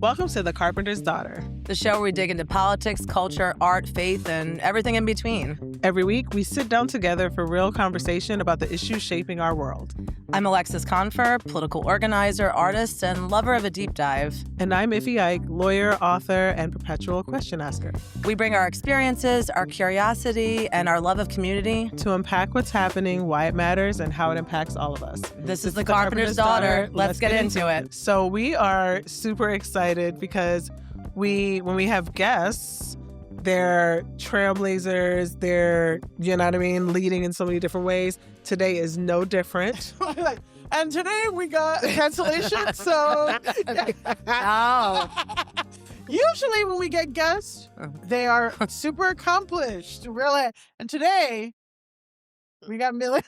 Welcome to The Carpenter's Daughter, the show where we dig into politics, culture, art, faith, and everything in between. Every week, we sit down together for real conversation about the issues shaping our world. I'm Alexis Confer, political organizer, artist, and lover of a deep dive. And I'm Iffy Ike, lawyer, author, and perpetual question asker. We bring our experiences, our curiosity, and our love of community to unpack what's happening, why it matters, and how it impacts all of us. This is The Carpenter's Daughter. Let's get into it. So we are super excited because when we have guests, they're trailblazers, they're, you know what I mean, leading in so many different ways. Today is no different. And today we got cancellation, so... Oh. Usually when we get guests, they are super accomplished, really. And today, we got Milly.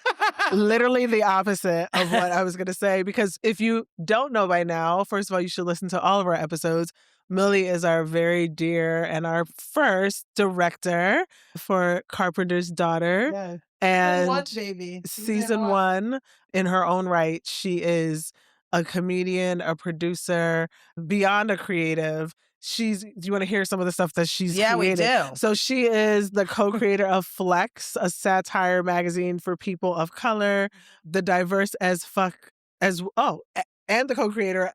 Literally the opposite of what I was going to say, because if you don't know by now, first of all, you should listen to all of our episodes. Milly is our very dear and our first director for Carpenter's Daughter. Yeah. And Season 1, in her own right, she is a comedian, a producer, beyond a creative. Do you want to hear some of the stuff that she's created? We do. So she is the co-creator of Flex, a satire magazine for people of color, the Diverse as Fuck and the co-creator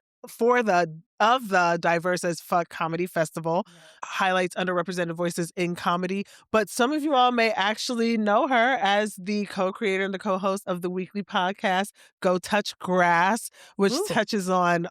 of the Diverse as Fuck Comedy Festival, highlights underrepresented voices in comedy. But some of you all may actually know her as the co-creator and the co-host of the weekly podcast, Go Touch Grass, which touches on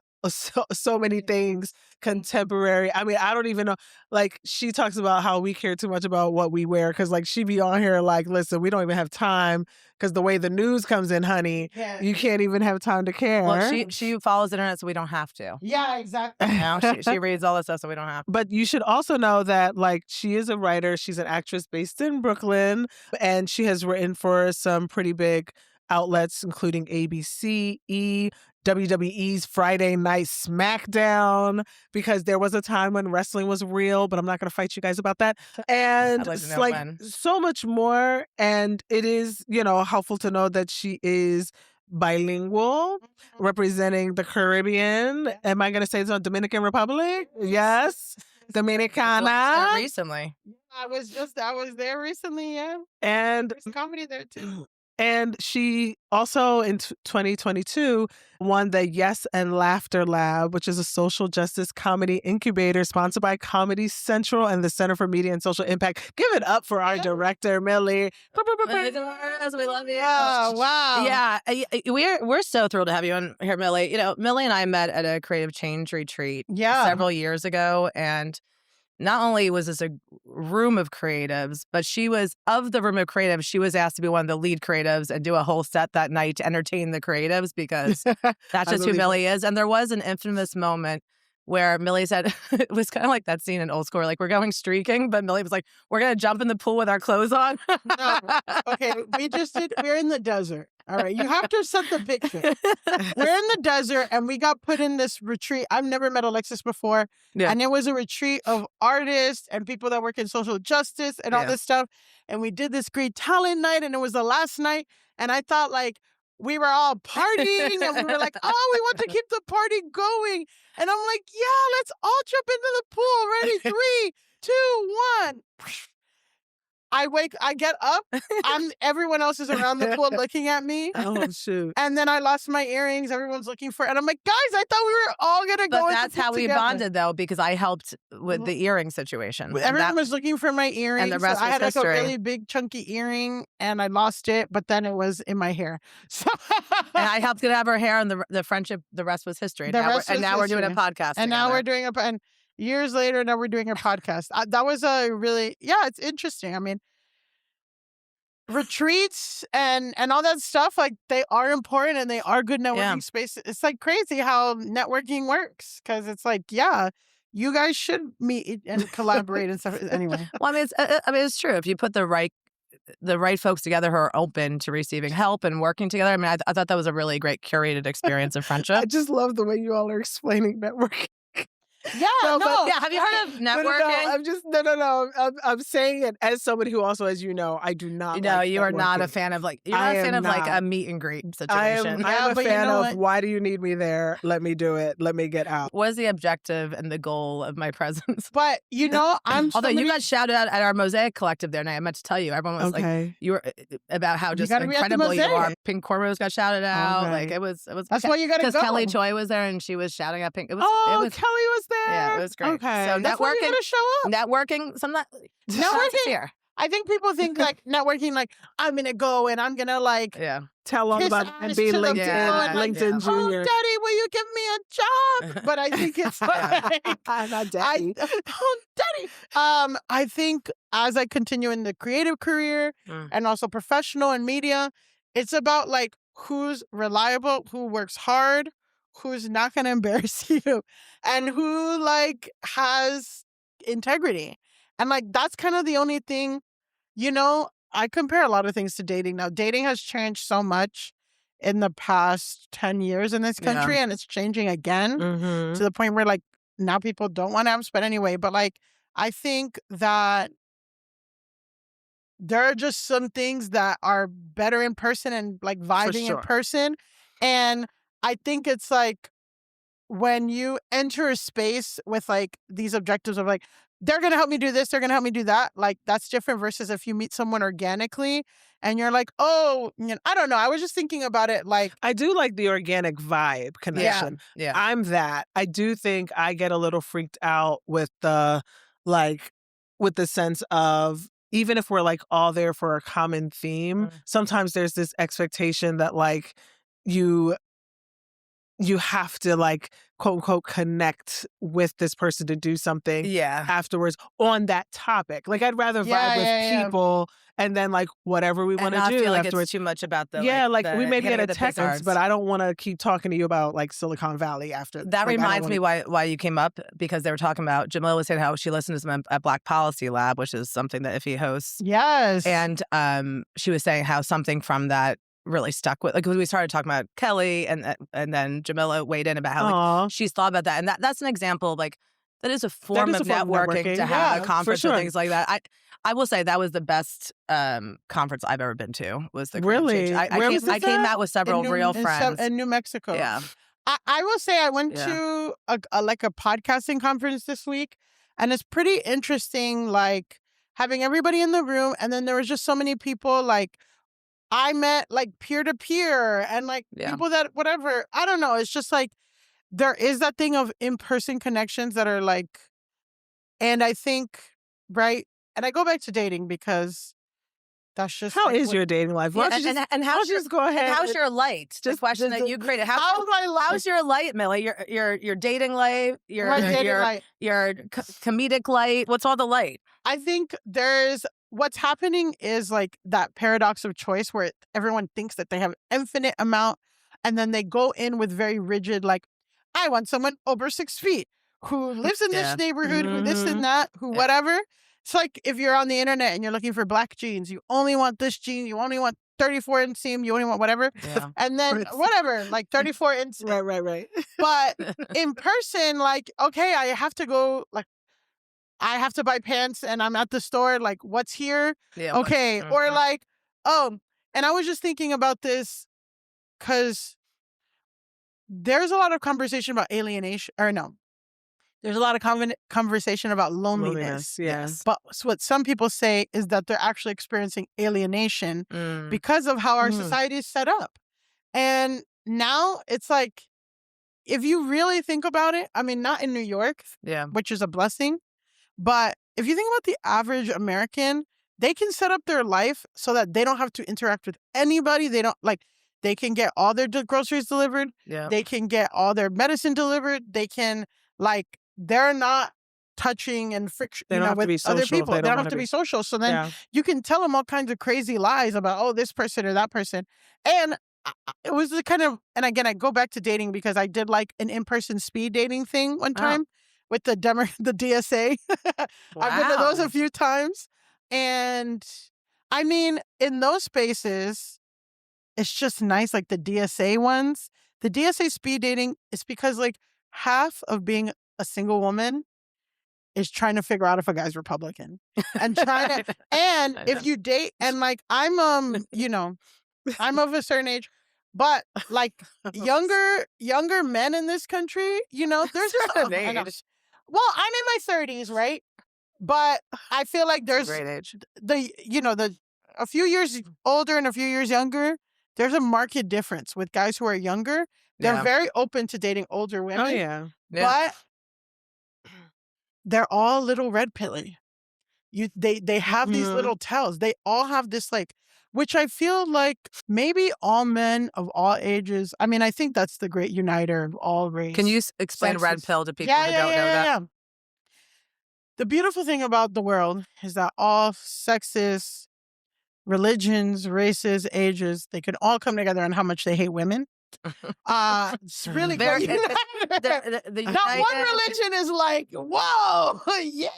so many things contemporary. I mean, I don't even know. Like, she talks about how we care too much about what we wear because, like, she be on here like, listen, we don't even have time because the way the news comes in, honey, you can't even have time to care. Well, she follows the internet, so we don't have to. Yeah, exactly. You know, she reads all this stuff, so we don't have to. But you should also know that, like, she is a writer. She's an actress based in Brooklyn, and she has written for some pretty big outlets, including ABC, WWE's Friday Night SmackDown, because there was a time when wrestling was real, but I'm not going to fight you guys about that. And so much more. And it is, helpful to know that she is bilingual, representing the Caribbean. Am I going to say it's on Dominican Republic? Yes. Dominicana. Recently. I was there recently, yeah. And there's comedy there too. And she also, in 2022, won the Yes and Laughter Lab, which is a social justice comedy incubator sponsored by Comedy Central and the Center for Media and Social Impact. Give it up for our director, Milly. We love you. Oh, wow. Yeah, we're so thrilled to have you on here, Milly. You know, Milly and I met at a creative change retreat several years ago, and not only was this a room of creatives, but she was, of the room of creatives, she was asked to be one of the lead creatives and do a whole set that night to entertain the creatives, because that's just who Milly is. And there was an infamous moment where Milly said, it was kind of like that scene in Old School, like, we're going streaking, but Milly was like, we're going to jump in the pool with our clothes on. No. Okay, we're in the desert. All right, you have to set the picture. We're in the desert, and we got put in this retreat. I've never met Alexis before. Yeah. And it was a retreat of artists and people that work in social justice and all this stuff. And we did this great talent night, and it was the last night. And I thought, like, we were all partying, and we were like, oh, we want to keep the party going. And I'm like, yeah, let's all jump into the pool. Ready? 3, 2, 1. I get up, everyone else is around the pool looking at me. Oh, shoot. And then I lost my earrings. Everyone's looking for it. And I'm like, guys, I thought we were all going to go. But that's how we together. bonded, though, because I helped with the earring situation. Everyone was looking for my earrings. And the rest I had was like history. a really big chunky earring, and I lost it, but then it was in my hair. So and I helped get out of her hair, and the friendship, the rest was history. And now we're doing a podcast and together. now we're doing and years later, now we're doing a podcast. That was a really, it's interesting. I mean, retreats and all that stuff, like, they are important and they are good networking spaces. It's like crazy how networking works, because it's like, you guys should meet and collaborate and stuff. Anyway, well, it's true. If you put the right folks together who are open to receiving help and working together, I mean, I thought that was a really great curated experience of friendship. I just love the way you all are explaining networking. Yeah, no. Yeah, have you heard of networking? I'm just I'm saying it as somebody who also, as you know, I do not. No, like you are not a networking. fan of you're not a fan of like a meet and greet situation. I am a but fan you know of what? why do you need me there? Let me do it. Let me get out. What is the objective and the goal of my presence? But you know, Although you got shouted out at our Mosaic Collective there, and I meant to tell you, everyone was like, you were about how just gotta be at the incredible you are. Mosaic. Pink Cornrows got shouted out. Okay. Like it was. That's why you gotta go. Because Kelly Choi was there, and she was shouting at Pink. It was. Oh, it was, Kelly was there. Yeah, it was great. Okay, So That's why you gotta show up. networking. Networking. Here. I think people think like networking, like I'm gonna go and I'm gonna like tell all about and be LinkedIn Junior. Oh, Daddy, will you give me a job? But I think it's like not Daddy. oh, Daddy. I think as I continue in the creative career and also professional and media, it's about like who's reliable, who works hard, who's not gonna embarrass you, and who like has integrity. And like that's kind of the only thing, you know, I compare a lot of things to dating now. Dating has changed so much in the past 10 years in this country, and it's changing again to the point where like now people don't want apps. But anyway, but like I think that there are just some things that are better in person and like vibing in person. And I think it's like when you enter a space with like these objectives of like, they're going to help me do this, they're going to help me do that. Like that's different versus if you meet someone organically and you're like, oh, you know, I don't know. I was just thinking about it. Like, I do like the organic vibe connection. Yeah. I'm that. I do think I get a little freaked out with the sense of, even if we're like all there for a common theme, sometimes there's this expectation that like you have to like quote unquote connect with this person to do something afterwards on that topic. Like I'd rather vibe with people and then like whatever we want to do feel like afterwards. It's too much about the we may get a text, but I don't want to keep talking to you about like Silicon Valley after. That reminds me why you came up, because they were talking about, Jamila was saying how she listens to them at Black Policy Lab, which is something that Iffy hosts. Yes. And she was saying how something from that really stuck with, like, we started talking about Kelly and then Jamila weighed in about how like, she's thought about that. And that's an example of like, that is a form of networking to have a conference and things like that. I will say that was the best conference I've ever been to. Was the really? I came out with several real friends in New Mexico. Yeah, I will say I went to a podcasting conference this week, and it's pretty interesting. Like having everybody in the room, and then there was just so many people. Like I met like peer to peer, and like people that whatever. I don't know. It's just like there is that thing of in-person connections that are like, and I think right. And I go back to dating because that's just how is your dating life? Why don't you just go ahead? How's your light? Just question that you created. How's your light, Milly? Your dating light, your comedic light. What's all the light? I think what's happening is like that paradox of choice where everyone thinks that they have infinite amount, and then they go in with very rigid, like, I want someone over 6 feet who lives in this neighborhood, who this and that, who whatever. It's like if you're on the internet and you're looking for black jeans, you only want this jean, you only want 34 inseam, you only want whatever. Yeah. And then whatever, like 34 inseam. Right. But in person, like, okay, I have to go, like, I have to buy pants and I'm at the store, like, what's here? Yeah, okay. Or like, and I was just thinking about this because there's a lot of conversation about alienation, or no. There's a lot of conversation about loneliness. Yes. But what some people say is that they're actually experiencing alienation because of how our society is set up. And now it's like, if you really think about it, I mean, not in New York, which is a blessing, but if you think about the average American, they can set up their life so that they don't have to interact with anybody. They don't they can get all their groceries delivered. Yeah. They can get all their medicine delivered. They can they're not touching and friction with other people. They don't have to be social. So then you can tell them all kinds of crazy lies about, oh, this person or that person. And it was the kind of, and again, I go back to dating because I did like an in-person speed dating thing one time with the DSA. Wow. I've been to those a few times. And I mean, in those spaces, it's just nice. Like the DSA ones, the DSA speed dating is because like half of being a single woman is trying to figure out if a guy's Republican and trying to, and if you date, and like, I'm, you know, I'm of a certain age, but like younger men in this country, you know, there's just, an age. Well, I'm in my 30s, right? But I feel like there's great age. A few years older and a few years younger, there's a marked difference with guys who are younger. They're very open to dating older women. Oh, yeah. But they're all little red pilly. They have these little tells. They all have this, like, which I feel like maybe all men of all ages. I mean, I think that's the great uniter of all race. Can you explain red pill to people who don't know that? Yeah. The beautiful thing about the world is that all sexes, religions, races, ages, they can all come together on how much they hate women. It's really good. Not one religion is like, whoa, yeah.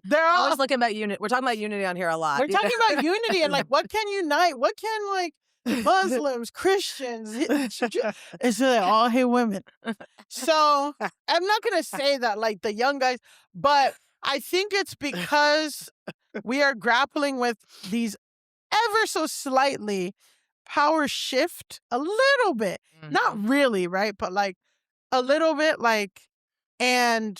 They're all always looking about unity. We're talking about unity on here a lot. We're talking about unity and like, what can unite? What can, like, Muslims, Christians, it's they all hate women. So I'm not gonna say that like the young guys, but I think it's because we are grappling with these ever so slightly power shift a little bit. Not really, right? But like a little bit, like, and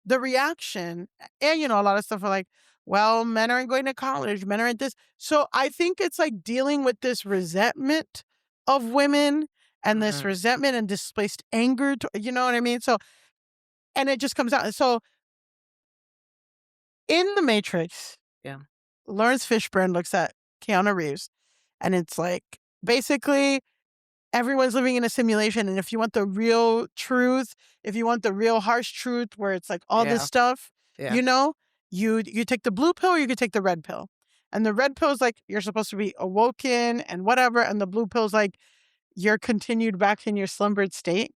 the reaction, and you know, a lot of stuff are like, well, men aren't going to college, men aren't this. So I think it's like dealing with this resentment of women and this resentment and displaced anger, you know what I mean? So, and it just comes out. So in The Matrix, Lawrence Fishburne looks at Keanu Reeves and it's like, basically, everyone's living in a simulation. And if you want the real truth, if you want the real harsh truth where it's like all this stuff, you know, you take the blue pill or you could take the red pill. And the red pill is like, you're supposed to be awoken and whatever. And the blue pill is like, you're continued back in your slumbered state.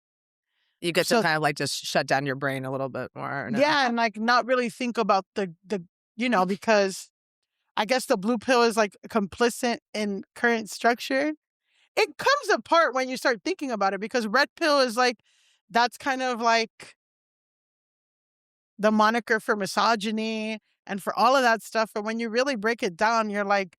You get to kind of like just shut down your brain a little bit more. Yeah. And like not really think about the, you know, because I guess the blue pill is like complicit in current structure. It comes apart when you start thinking about it because red pill is like, that's kind of like the moniker for misogyny and for all of that stuff. And when you really break it down, you're like,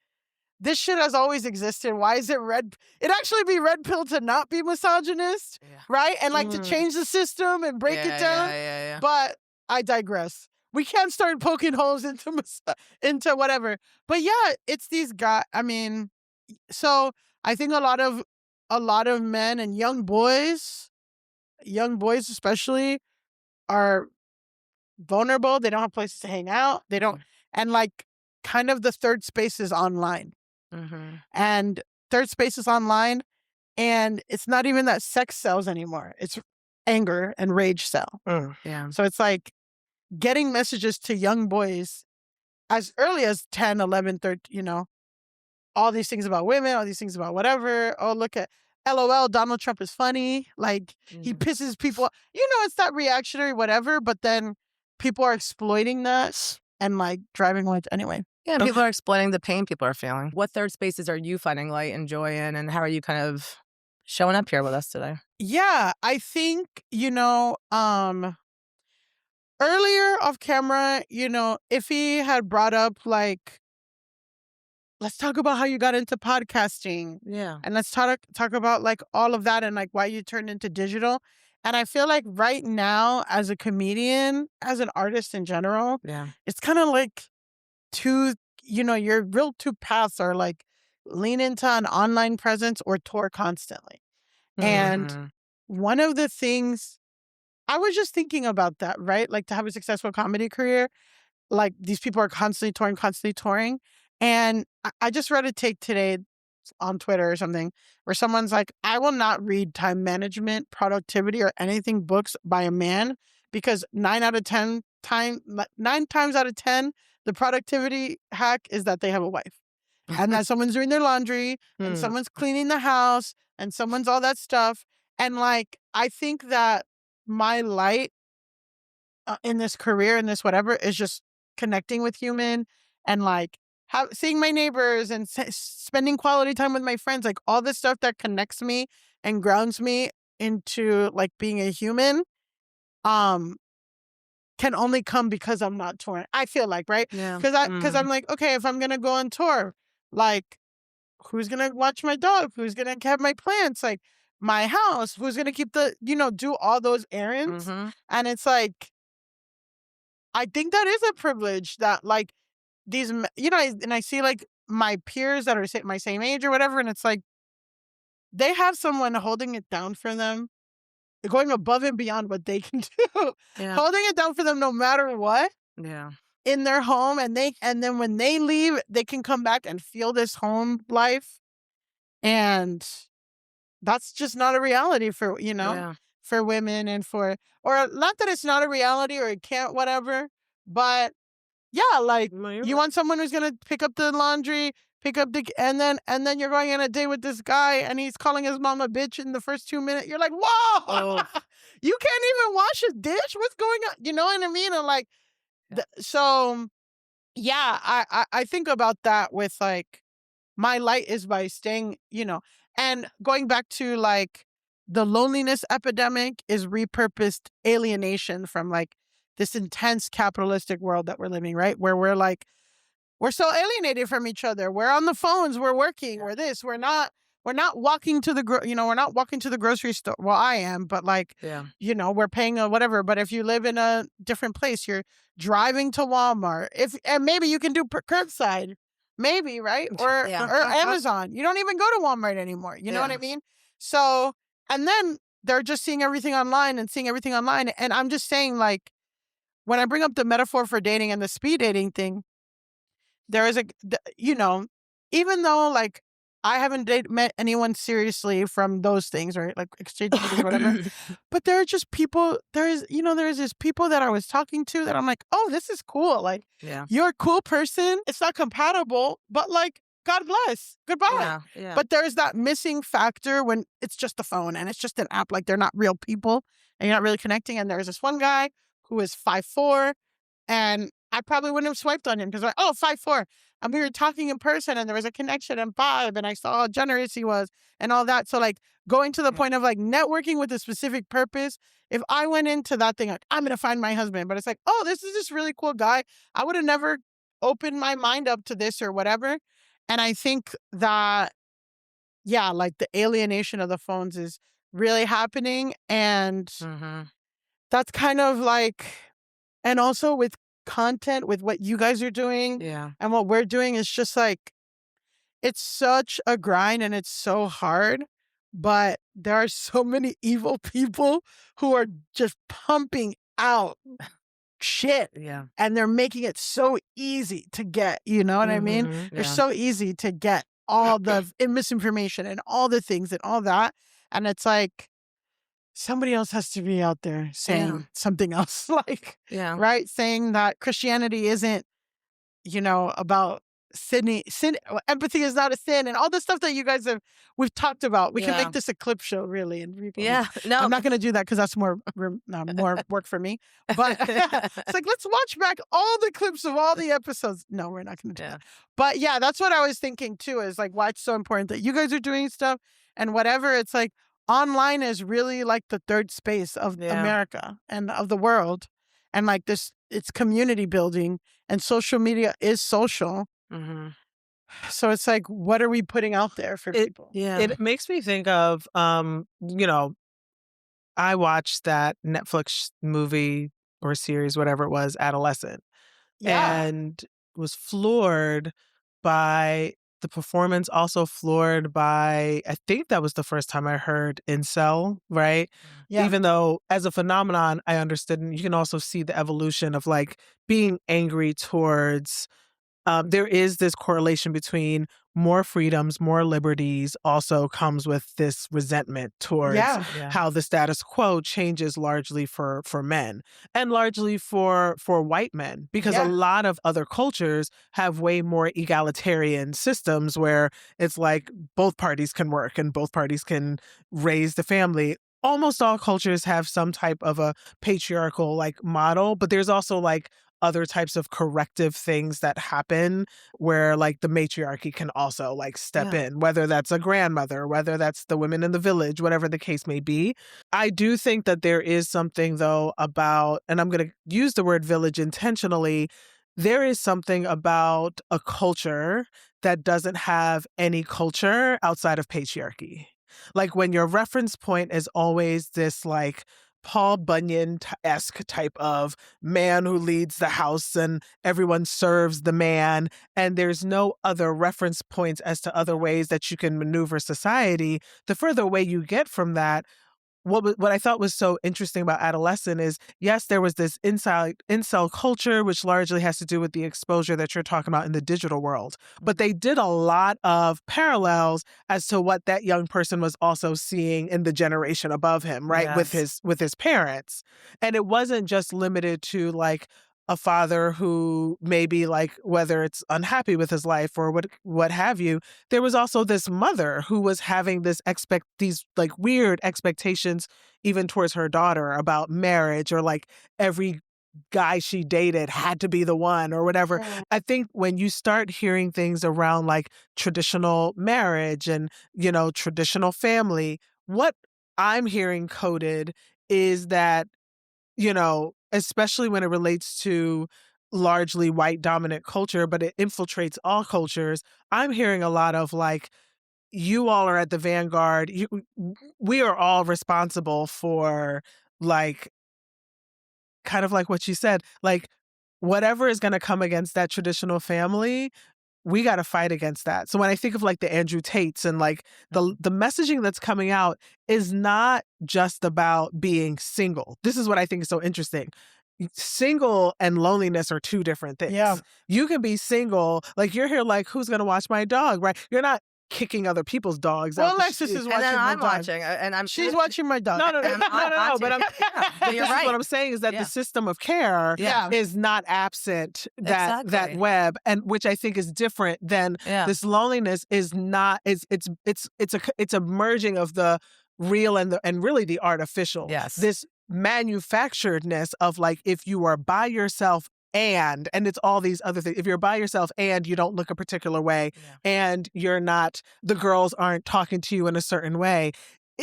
this shit has always existed. Why is it red? It actually be red pill to not be misogynist, right? And like to change the system and break it down. But I digress. We can't start poking holes into whatever. But yeah, it's these guys. I mean, so I think a lot of men and young boys especially, are vulnerable. They don't have places to hang out. They don't, and like kind of the third space is online. And third space is online, and it's not even that sex sells anymore. It's anger and rage sell. So it's like getting messages to young boys as early as 10, 11, 13, you know, all these things about women, all these things about whatever. Oh, look at LOL, Donald Trump is funny. Like, he pisses people off. You know, it's that reactionary whatever, but then people are exploiting that and like driving away anyway. Yeah, people are exploiting the pain people are feeling. What third spaces are you finding light and joy in, and how are you kind of showing up here with us today? Yeah, I think, you know, earlier off camera, you know, Iffy had brought up like, let's talk about how you got into podcasting. Yeah. And let's talk about like all of that and like why you turned into digital. And I feel like right now as a comedian, as an artist in general, it's kind of like your real two paths are like lean into an online presence or tour constantly. And one of the things, I was just thinking about that, right? Like to have a successful comedy career, like these people are constantly touring. And I just read a take today on Twitter or something where someone's like, I will not read time management, productivity, or anything books by a man because 9 times out of 10, the productivity hack is that they have a wife and that someone's doing their laundry and someone's cleaning the house and someone's all that stuff. And like, I think that my light in this career, in this whatever, is just connecting with human and like seeing my neighbors and spending quality time with my friends, like all this stuff that connects me and grounds me into like being a human can only come because I'm not touring. I feel like, right? Yeah. Because I'm like, okay, if I'm gonna go on tour, like, who's gonna watch my dog? Who's gonna have my plants? Like, my house? Who's gonna keep the, do all those errands? And it's like, I think that is a privilege that, like, these, and I see, like, my peers that are my same age or whatever, and it's like, they have someone holding it down for them, going above and beyond what they can do, holding it down for them no matter what. Yeah. In their home, and then when they leave, they can come back and feel this home life, and that's just not a reality for for women, and or not that it's not a reality or it can't whatever, but yeah, like, you want someone who's gonna pick up the laundry, and then you're going on a date with this guy and he's calling his mom a bitch in the first 2 minutes. You're like, whoa, you can't even wash a dish. What's going on? You know what I mean? And like, so yeah, I think about that with, like, my light is by staying, and going back to, like, the loneliness epidemic is repurposed alienation from, like, this intense capitalistic world that we're living, right? Where we're like, we're so alienated from each other. We're on the phones, we're working, we're this, we're not walking to the we're not walking to the grocery store. Well, I am, but like, we're paying a whatever. But if you live in a different place, you're driving to Walmart. And maybe you can do curbside, maybe, right? Or Amazon. You don't even go to Walmart anymore. You know what I mean? So, and then they're just seeing everything online and seeing everything online. And I'm just saying, like, when I bring up the metaphor for dating and the speed dating thing, there is even though, like, I haven't met anyone seriously from those things, right? Like exchange or whatever. But there are just people, there's this people that I was talking to that I'm like, oh, this is cool. Like, you're a cool person. It's not compatible, but like, God bless. Goodbye. Yeah. But there's that missing factor when it's just a phone and it's just an app. Like, they're not real people and you're not really connecting. And there's this one guy who is 5'4", and I probably wouldn't have swiped on him because, like, 5'4". And we were talking in person and there was a connection and vibe, and I saw how generous he was and all that. So, like, going to the point of, like, networking with a specific purpose, if I went into that thing, like, I'm going to find my husband, but it's like, oh, this is this really cool guy, I would have never opened my mind up to this or whatever. And I think that, yeah, like, the alienation of the phones is really happening. And that's kind of like, and also with content, with what you guys are doing and what we're doing, is just like, it's such a grind and it's so hard, but there are so many evil people who are just pumping out shit. And they're making it so easy to get, you know what I mean? They're so easy to get all the misinformation and all the things and all that. And it's like, somebody else has to be out there saying something else, like, right? Saying that Christianity isn't, about sin, empathy is not a sin, and all the stuff that you guys we've talked about. We can make this a clip show, really, and no, I'm not going to do that because that's more work for me. But it's like, let's watch back all the clips of all the episodes. No, we're not going to do that. But yeah, that's what I was thinking too. Is like, why it's so important that you guys are doing stuff and whatever. It's like, online is really like the third space of America and of the world. And like this, it's community building, and social media is social. So it's like, what are we putting out there for people? It makes me think of, I watched that Netflix movie or series, whatever it was, Adolescent, and was floored by the performance, also floored by, I think that was the first time I heard incel, right? Even though as a phenomenon, I understood, and you can also see the evolution of like being angry towards, there is this correlation between more freedoms, more liberties also comes with this resentment towards how the status quo changes largely for men and largely for white men, because a lot of other cultures have way more egalitarian systems where it's like both parties can work and both parties can raise the family. Almost all cultures have some type of a patriarchal like model, but there's also like other types of corrective things that happen where like the matriarchy can also like step in, whether that's a grandmother, whether that's the women in the village, whatever the case may be. I do think that there is something though about, and I'm going to use the word village intentionally, there is something about a culture that doesn't have any culture outside of patriarchy. Like when your reference point is always this like Paul Bunyan-esque type of man who leads the house and everyone serves the man, and there's no other reference points as to other ways that you can maneuver society, the further away you get from that, what I thought was so interesting about Adolescent is, yes, there was this incel culture, which largely has to do with the exposure that you're talking about in the digital world. But they did a lot of parallels as to what that young person was also seeing in the generation above him, right? Yes. With his parents. And it wasn't just limited to like a father who maybe like whether it's unhappy with his life or what have you. There was also this mother who was having these like weird expectations even towards her daughter about marriage, or like every guy she dated had to be the one or whatever. I think when you start hearing things around like traditional marriage and, you know, traditional family, what I'm hearing coded is that, you know, especially when it relates to largely white dominant culture, but it infiltrates all cultures. I'm hearing a lot of like, you all are at the vanguard. We are all responsible for like, kind of like what you said, like whatever is going to come against that traditional family, we got to fight against that. So when I think of like the Andrew Tates and like the messaging that's coming out is not just about being single. This is what I think is so interesting. Single and loneliness are two different things. Yeah. You can be single, like you're here like, who's going to watch my dog, right? You're not kicking other people's dogs out. Well, Alexis is watching and then my I'm dog. watching, and She's watching my dog. No. But you're right. what I'm saying is that the system of care is not absent that web, and which I think is different than this loneliness is not. It's a merging of the real and really the artificial. Yes. This manufacturedness of like, if you are by yourself and it's all these other things. If you're by yourself and you don't look a particular way and you're not, the girls aren't talking to you in a certain way,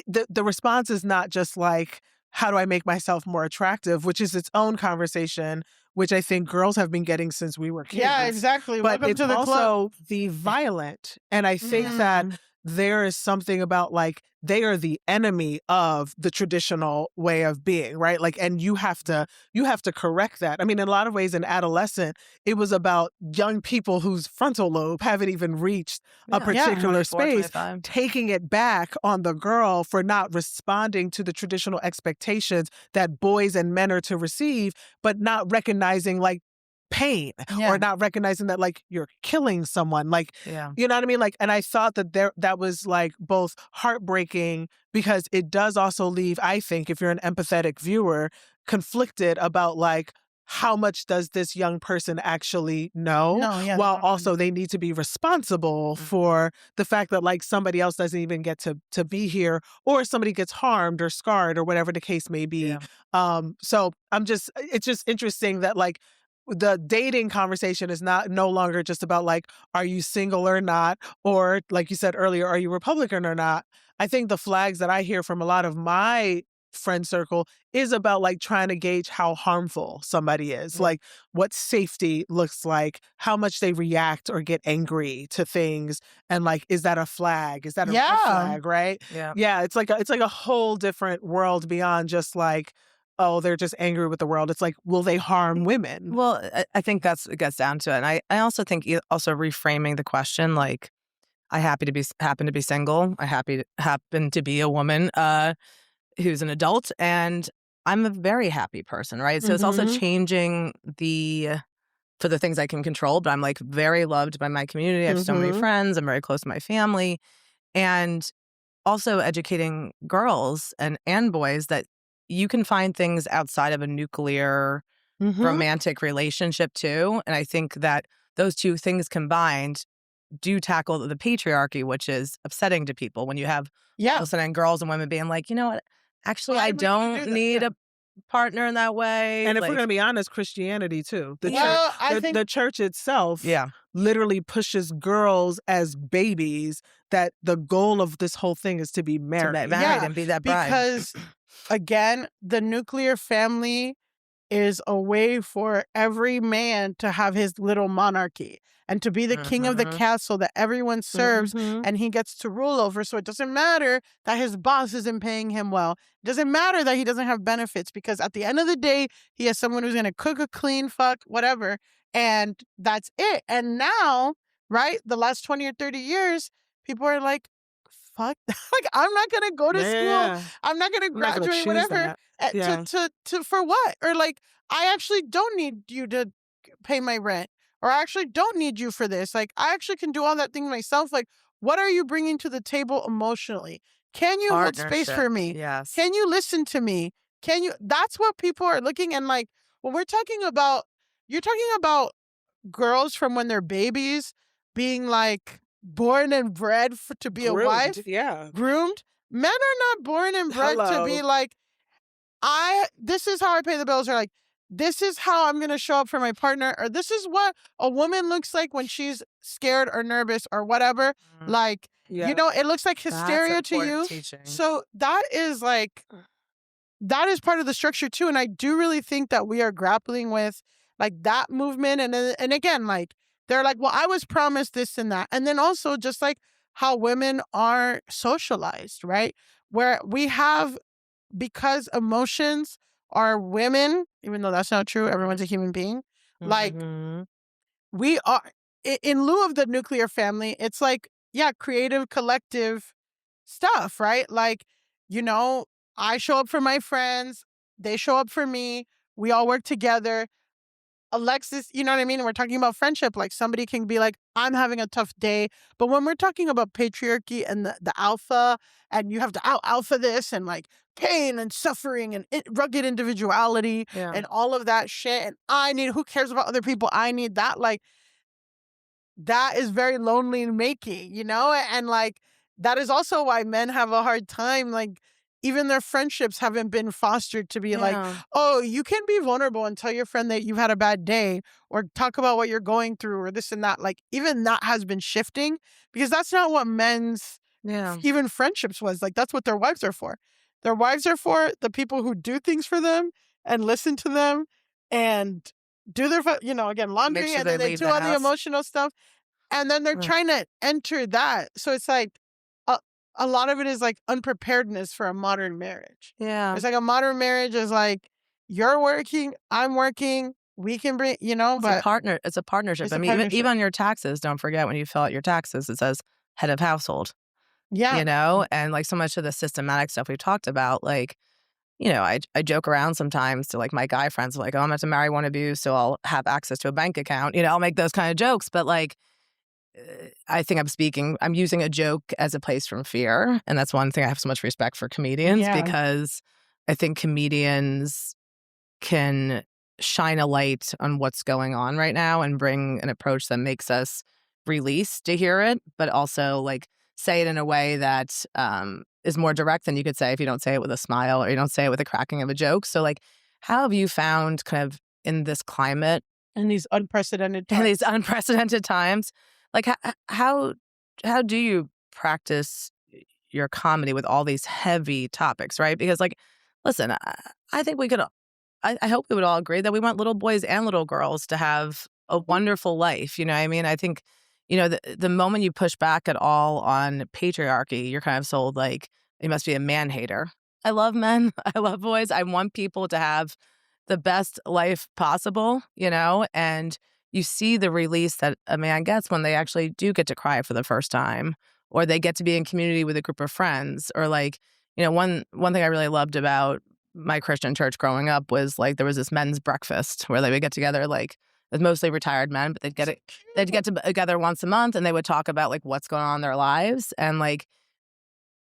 the response is not just like, how do I make myself more attractive, which is its own conversation, which I think girls have been getting since we were kids. Yeah, exactly. But Welcome it's to the also club. the violent. And I think that there is something about like, they are the enemy of the traditional way of being, right? Like, and you have to correct that. I mean, in a lot of ways in Adolescent, it was about young people whose frontal lobe haven't even reached a particular space, taking it back on the girl for not responding to the traditional expectations that boys and men are to receive, but not recognizing like pain or not recognizing that like you're killing someone, like you know what I mean, like. And I thought that that was like both heartbreaking because it does also leave, I think, if you're an empathetic viewer, conflicted about like, how much does this young person actually know? While also they need to be responsible for the fact that like somebody else doesn't even get to be here, or somebody gets harmed or scarred or whatever the case may be. So it's just interesting that like the dating conversation is no longer just about like, are you single or not? Or like you said earlier, are you Republican or not? I think the flags that I hear from a lot of my friend circle is about like trying to gauge how harmful somebody is, like what safety looks like, how much they react or get angry to things. And like, is that a flag? Is that a red flag? Right. Yeah. It's like a whole different world beyond just like, oh, they're just angry with the world. It's like, will they harm women? Well, I think it gets down to it. And I also think also reframing the question, like, I happen to be single. I happen to be a woman who's an adult, and I'm a very happy person, right? So it's also changing for the things I can control, but I'm like very loved by my community. I have so many friends. I'm very close to my family. And also educating girls and boys that you can find things outside of a nuclear romantic relationship too. And I think that those two things combined do tackle the patriarchy, which is upsetting to people when you have all of a sudden girls and women being like, you know what, actually, I don't need partner in that way. And if like, we're going to be honest, Christianity too. I The church itself literally pushes girls as babies, that the goal of this whole thing is to be married. And be that bride. Because, again, the nuclear family is a way for every man to have his little monarchy and to be the king of the castle that everyone serves and he gets to rule over. So it doesn't matter that his boss isn't paying him well. It doesn't matter that he doesn't have benefits, because at the end of the day, he has someone who's going to cook a clean fuck, whatever. And that's it. And now, right, the last 20 or 30 years, people are like, fuck, like, I'm not going to go to school. I'm not going to graduate, whatever. For what? Or like, I actually don't need you to pay my rent, or I actually don't need you for this. Like, I actually can do all that thing myself. Like, what are you bringing to the table emotionally? Can you hold space for me? Yes. Can you listen to me? That's what people are looking. And like, when you're talking about girls from when they're babies being like born and bred to be Groomed, a wife. Groomed. Men are not born and bred to be like, this is how I pay the bills, or like, this is how I'm going to show up for my partner, or this is what a woman looks like when she's scared or nervous or whatever. Like, it looks like hysteria to you. Teaching. So that is part of the structure too. And I do really think that we are grappling with like that movement. And again, like, they're like, well, I was promised this and that. And then also just like how women are socialized, right? Where we have, because emotions are women, even though that's not true, everyone's a human being. Like, we are, in lieu of the nuclear family, it's like, creative, collective stuff, right? Like, I show up for my friends, they show up for me, we all work together. Alexis, you know what I mean? We're talking about friendship. Like, somebody can be like, I'm having a tough day. But when we're talking about patriarchy and the alpha, and you have to out-alpha this, and like pain and suffering and rugged individuality and all of that shit. And who cares about other people? I need that. Like, that is very lonely making, And like, that is also why men have a hard time. Like, even their friendships haven't been fostered to be like, oh, you can be vulnerable and tell your friend that you've had a bad day, or talk about what you're going through, or this and that. Like, even that has been shifting, because that's not what men's even friendships was. Like, that's what their wives are for. Their wives are for the people who do things for them and listen to them and do their, again, laundry, and then they do all the emotional stuff. And then they're trying to enter that. So it's like, a lot of it is like unpreparedness for a modern marriage. Yeah. It's like a modern marriage is like, you're working, I'm working, we can bring, It's a partnership. It's I mean, even on your taxes, don't forget when you fill out your taxes, it says head of household. Yeah. And like so much of the systematic stuff we've talked about, like, I joke around sometimes to like my guy friends, like, oh, I'm about to marry one of you, so I'll have access to a bank account. I'll make those kind of jokes. But like, I think I'm using a joke as a place from fear. And that's one thing I have so much respect for comedians, because I think comedians can shine a light on what's going on right now and bring an approach that makes us release to hear it, but also like say it in a way that is more direct than you could say if you don't say it with a smile, or you don't say it with a cracking of a joke. So like, how have you found kind of in this climate, in these unprecedented times, like how do you practice your comedy with all these heavy topics, right? Because like, listen, I think we could, I hope we would all agree that we want little boys and little girls to have a wonderful life. I mean, I think, the moment you push back at all on patriarchy, you're kind of sold like, you must be a man hater. I love men. I love boys. I want people to have the best life possible, and you see the release that a man gets when they actually do get to cry for the first time, or they get to be in community with a group of friends, or like, one thing I really loved about my Christian church growing up was like, there was this men's breakfast where they would get together, like, with mostly retired men, but they'd get together once a month, and they would talk about like what's going on in their lives. And like,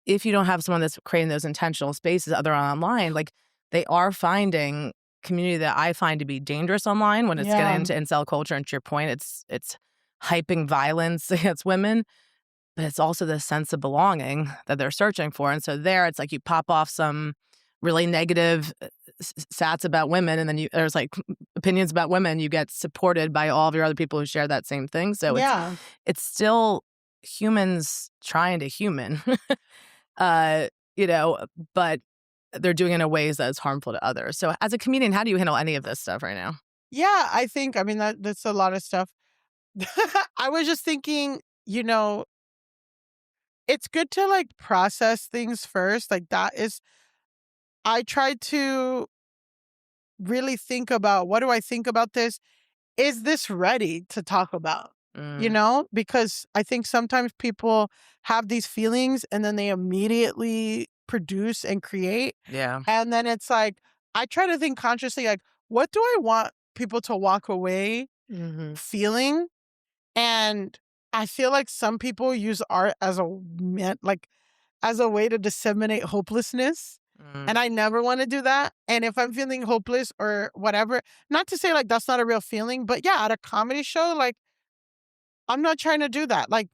if you don't have someone that's creating those intentional spaces other online, like, they are finding community that I find to be dangerous online when it's getting into incel culture. And to your point, it's hyping violence against women, but it's also the sense of belonging that they're searching for. And so there, it's like you pop off some really negative sats about women, and then there's like opinions about women, you get supported by all of your other people who share that same thing. So it's still humans trying to human, but they're doing it in ways that's harmful to others. So as a comedian, how do you handle any of this stuff right now? Yeah, I think, that's a lot of stuff. I was just thinking, it's good to like process things first. Like I tried to really think about, what do I think about this? Is this ready to talk about? Because I think sometimes people have these feelings and then they immediately produce and create. Yeah. And then it's like, I try to think consciously, like, what do I want people to walk away feeling? And I feel like some people use art as a way to disseminate hopelessness. And I never want to do that. And if I'm feeling hopeless or whatever, not to say like that's not a real feeling, but yeah, at a comedy show, like I'm not trying to do that. Like,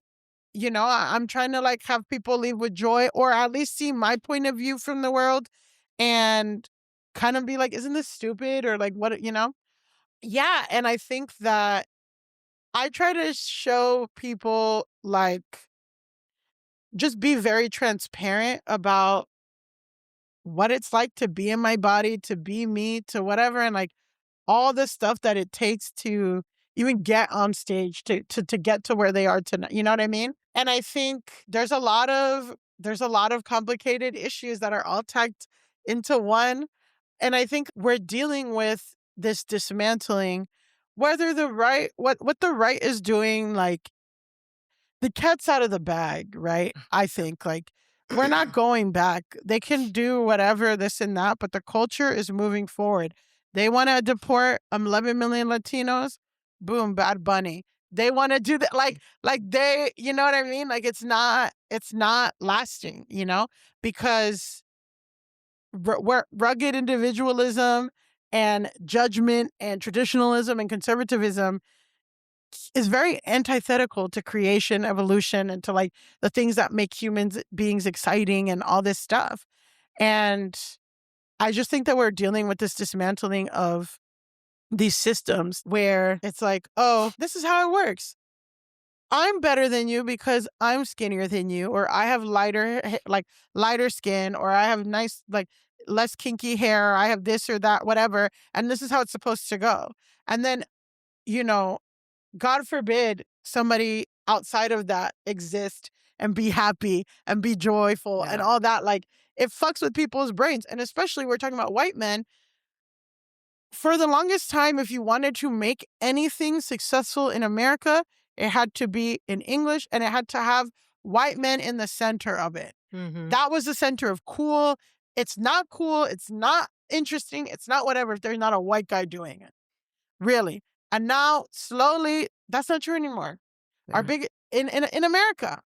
I'm trying to like have people leave with joy, or at least see my point of view from the world and kind of be like, isn't this stupid? Or like, what, Yeah. And I think that I try to show people like, just be very transparent about what it's like to be in my body, to be me, to whatever, and like all the stuff that it takes to even get on stage to get to where they are tonight. You know what I mean? And I think there's a lot of complicated issues that are all tagged into one. And I think we're dealing with this dismantling, whether what the right is doing, like the cat's out of the bag, right? I think like we're not going back. They can do whatever, this and that, but the culture is moving forward. They want to deport 11 million Latinos. Boom, Bad Bunny. They want to do that, like they, you know what I mean? Like it's not lasting, because rugged individualism and judgment and traditionalism and conservatism is very antithetical to creation, evolution, and to like the things that make humans beings exciting and all this stuff. And I just think that we're dealing with this dismantling of these systems where it's like, oh, this is how it works. I'm better than you because I'm skinnier than you, or I have lighter skin, or I have nice, like less kinky hair, or I have this or that, whatever. And this is how it's supposed to go. And then, God forbid somebody outside of that exist and be happy and be joyful and all that. Like it fucks with people's brains. And especially we're talking about white men. For the longest time, if you wanted to make anything successful in America, it had to be in English and it had to have white men in the center of it. That was the center of cool. It's not cool. It's not interesting. It's not whatever if there's not a white guy doing it. Really. And now slowly that's not true anymore. Our big in America,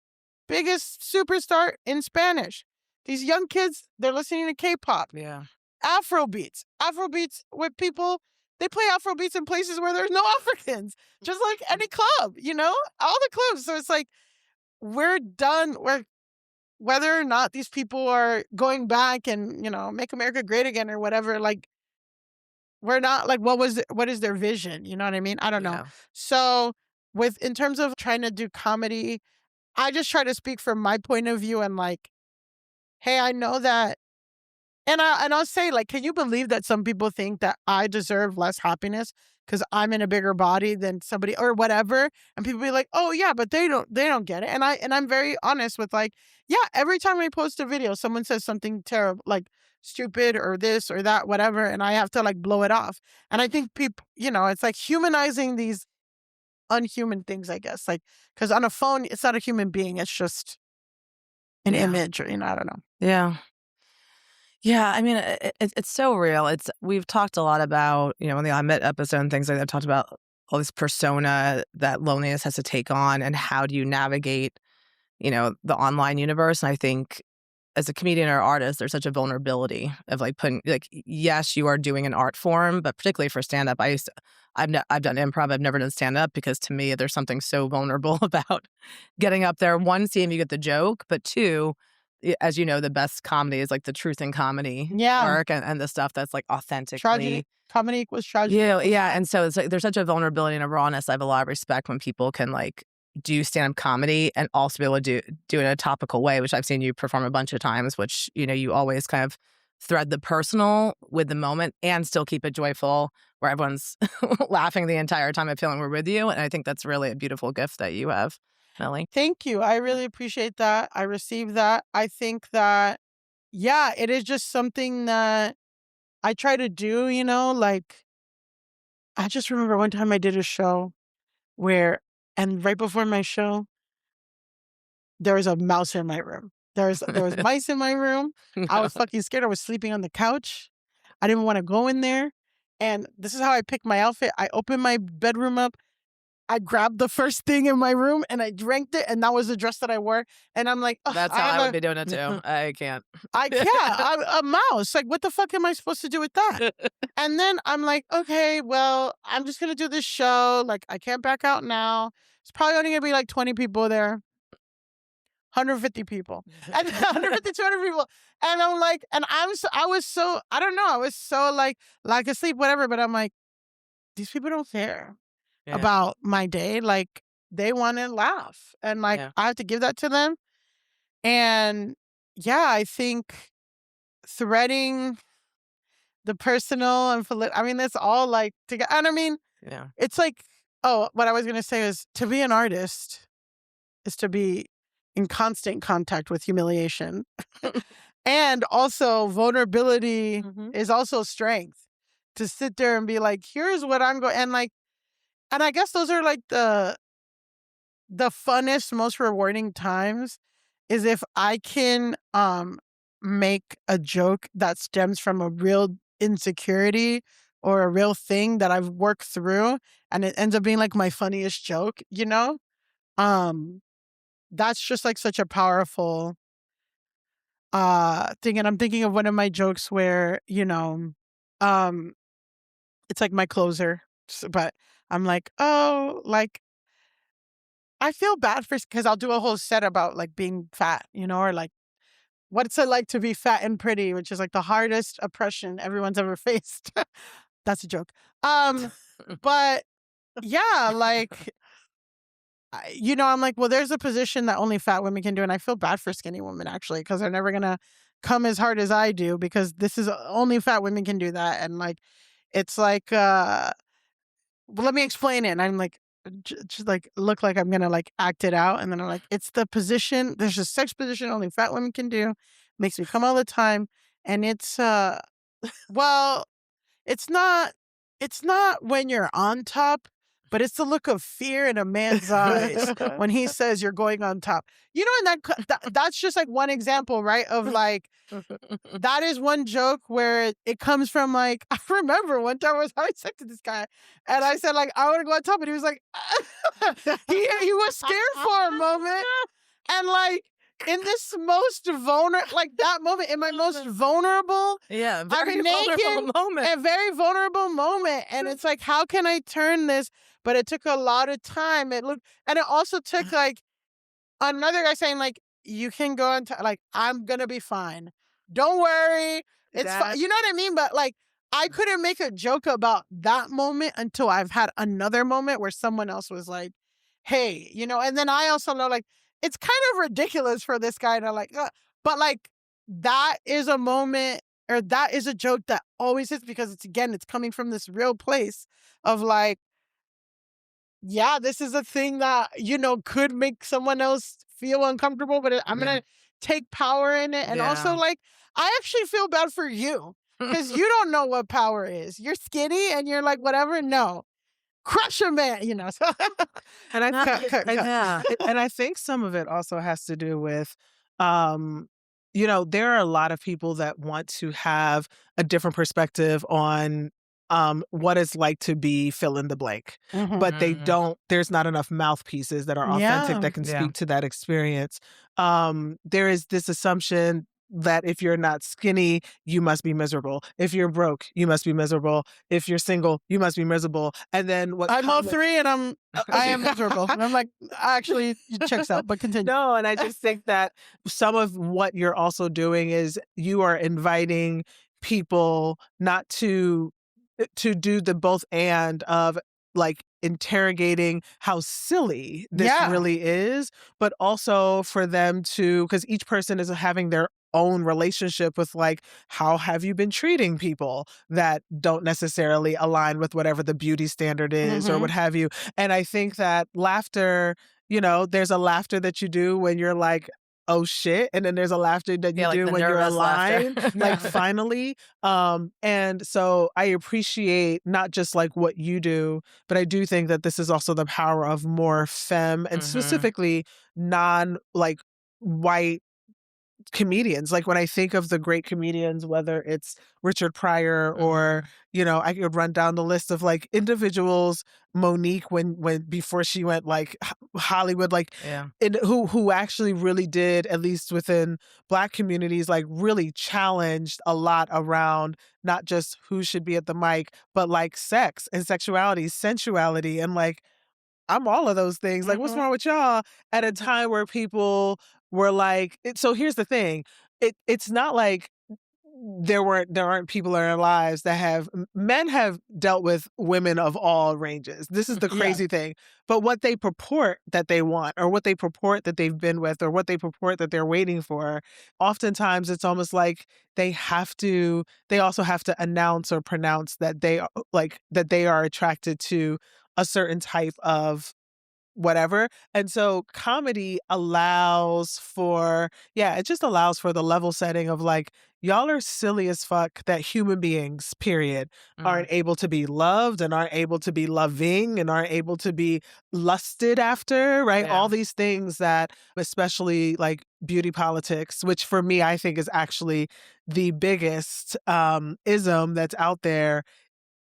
biggest superstar in Spanish. These young kids, they're listening to K-pop. Yeah. Afrobeats with people, they play Afrobeats in places where there's no Africans, just like any club, all the clubs. So it's like, we're done. Whether or not these people are going back and, make America great again or whatever, like, we're not like, what is their vision? You know what I mean? I don't know. So in terms of trying to do comedy, I just try to speak from my point of view and like, hey, I know that. And I'll say, like, can you believe that some people think that I deserve less happiness because I'm in a bigger body than somebody or whatever? And people be like, oh yeah, but they don't get it. And I'm very honest with like, yeah, every time I post a video, someone says something terrible, like stupid or this or that, whatever, and I have to like blow it off. And I think people, it's like humanizing these unhuman things, I guess, like because on a phone, it's not a human being, it's just an image, or I don't know. Yeah. Yeah, I mean, it's so real. We've talked a lot about, in the I Met episode and things like that, I've talked about all this persona that loneliness has to take on and how do you navigate, the online universe. And I think as a comedian or artist, there's such a vulnerability of like putting, like, yes, you are doing an art form, but particularly for stand-up, I've done improv, I've never done stand-up because to me, there's something so vulnerable about getting up there. One, seeing if you get the joke, but two, as you know, the best comedy is like the truth in comedy work and the stuff that's like authentically. Tragedy. Comedy equals tragedy. Yeah. And so it's like there's such a vulnerability and a rawness. I have a lot of respect when people can like do stand-up comedy and also be able to do it in a topical way, which I've seen you perform a bunch of times, which, you know, you always kind of thread the personal with the moment and still keep it joyful where everyone's laughing the entire time and feeling we're with you. And I think that's really a beautiful gift that you have, Milly. Thank you. I really appreciate that. I received that. I think that, yeah, it is just something that I try to do, you know, like I just remember one time I did a show and right before my show, there was a mouse in my room. There was mice in my room. No. I was fucking scared. I was sleeping on the couch. I didn't want to go in there. And this is how I picked my outfit. I opened my bedroom up. I grabbed the first thing in my room and I drank it. And that was the dress that I wore. And I'm like, that's how I would be doing it too. I can't. I'm a mouse. Like, what the fuck am I supposed to do with that? And then I'm like, okay, well, I'm just going to do this show. Like, I can't back out now. It's probably only going to be like 20 people there. 150 people and 150, 200 people. And I'm like, and I was so, I don't know. I was so like asleep, whatever. But I'm like, these people don't care about my day. Like they want to laugh and like, I have to give that to them. And yeah, I think threading the personal and I mean, that's all like together. And I mean, it's like, what I was going to say is to be an artist is to be in constant contact with humiliation. And also vulnerability is also strength. To sit there and be like, here's what I'm going, and like, and I guess those are like the funnest, most rewarding times is if I can make a joke that stems from a real insecurity or a real thing that I've worked through and it ends up being like my funniest joke, you know? That's just like such a powerful thing. And I'm thinking of one of my jokes where, you know, it's like my closer, but I'm like, oh, like I feel bad because I'll do a whole set about like being fat, you know, or like what's it like to be fat and pretty, which is like the hardest oppression everyone's ever faced. That's a joke. But yeah, like, you know, I'm like, well, there's a position that only fat women can do. And I feel bad for skinny women, actually, because they're never going to come as hard as I do because this is only fat women can do that. And like, it's like, well, let me explain it. And I'm like, just like, look like I'm going to like act it out. And then I'm like, it's the position. There's a sex position only fat women can do. Makes me come all the time. And it's, well, it's not when you're on top. But it's the look of fear in a man's eyes when he says you're going on top. You know, and that's just like one example, right? Of like, that is one joke where it comes from like, I remember one time I was having sex with this guy and I said like, I want to go on top. And he was like, he was scared for a moment. And like, in this most vulnerable, like that moment, in my most vulnerable, very vulnerable moment. A very vulnerable moment. And it's like, how can I turn this? But it took a lot of time. And it also took like another guy saying like, you can go on, like, I'm going to be fine. Don't worry. It's fine. You know what I mean? But like, I couldn't make a joke about that moment until I've had another moment where someone else was like, hey, you know, and then I also know like, it's kind of ridiculous for this guy to like, but like that is a moment or that is a joke that always hits because it's coming from this real place of like, yeah, this is a thing that, you know, could make someone else feel uncomfortable, but I'm going to take power in it. And also like, I actually feel bad for you because you don't know what power is. You're skinny and you're like, whatever. No. Crush a man, you know. And I think some of it also has to do with, you know, there are a lot of people that want to have a different perspective on what it's like to be fill in the blank, but they don't. There's not enough mouthpieces that are authentic that can speak to that experience. There is this assumption that if you're not skinny, you must be miserable. If you're broke, you must be miserable. If you're single, you must be miserable. And then I'm all three, and I am miserable. And I'm like, actually, it checks out. But continue. No, and I just think that some of what you're also doing is you are inviting people not to do the both and of like interrogating how silly this really is, but also for them to, because each person is having their own relationship with like, how have you been treating people that don't necessarily align with whatever the beauty standard is or what have you. And I think that laughter, you know, there's a laughter that you do when you're like, oh shit, and then there's a laughter that you do when you're aligned, like finally. And so I appreciate not just like what you do, but I do think that this is also the power of more femme and specifically non like white comedians. Like when I think of the great comedians, whether it's Richard Pryor or, you know, I could run down the list of like individuals, Monique, when before she went like Hollywood, like who actually really did, at least within Black communities, like really challenged a lot around not just who should be at the mic, but like sex and sexuality, sensuality, and like, I'm all of those things. Like, what's wrong with y'all? At a time where people were like, so here's the thing. It's not like there aren't people in our lives that have, men have dealt with women of all ranges. This is the crazy thing. But what they purport that they want, or what they purport that they've been with, or what they purport that they're waiting for, oftentimes it's almost like they also have to announce or pronounce that they are attracted to a certain type of whatever. And so comedy allows for, it just allows for the level setting of like, y'all are silly as fuck that human beings, period, aren't able to be loved and aren't able to be loving and aren't able to be lusted after, right? All these things that, especially like beauty politics, which for me, I think is actually the biggest ism that's out there.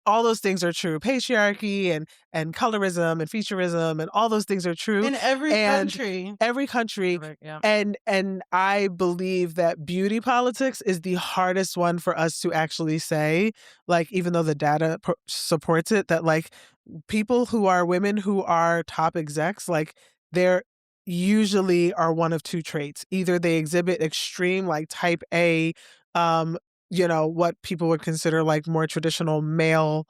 All those things are true. Patriarchy and colorism and featureism and all those things are true. In every country. Every country. And I believe that beauty politics is the hardest one for us to actually say, like, even though the data supports it, that like people who are women who are top execs, like they're usually are one of two traits. Either they exhibit extreme like type A, you know, what people would consider like more traditional male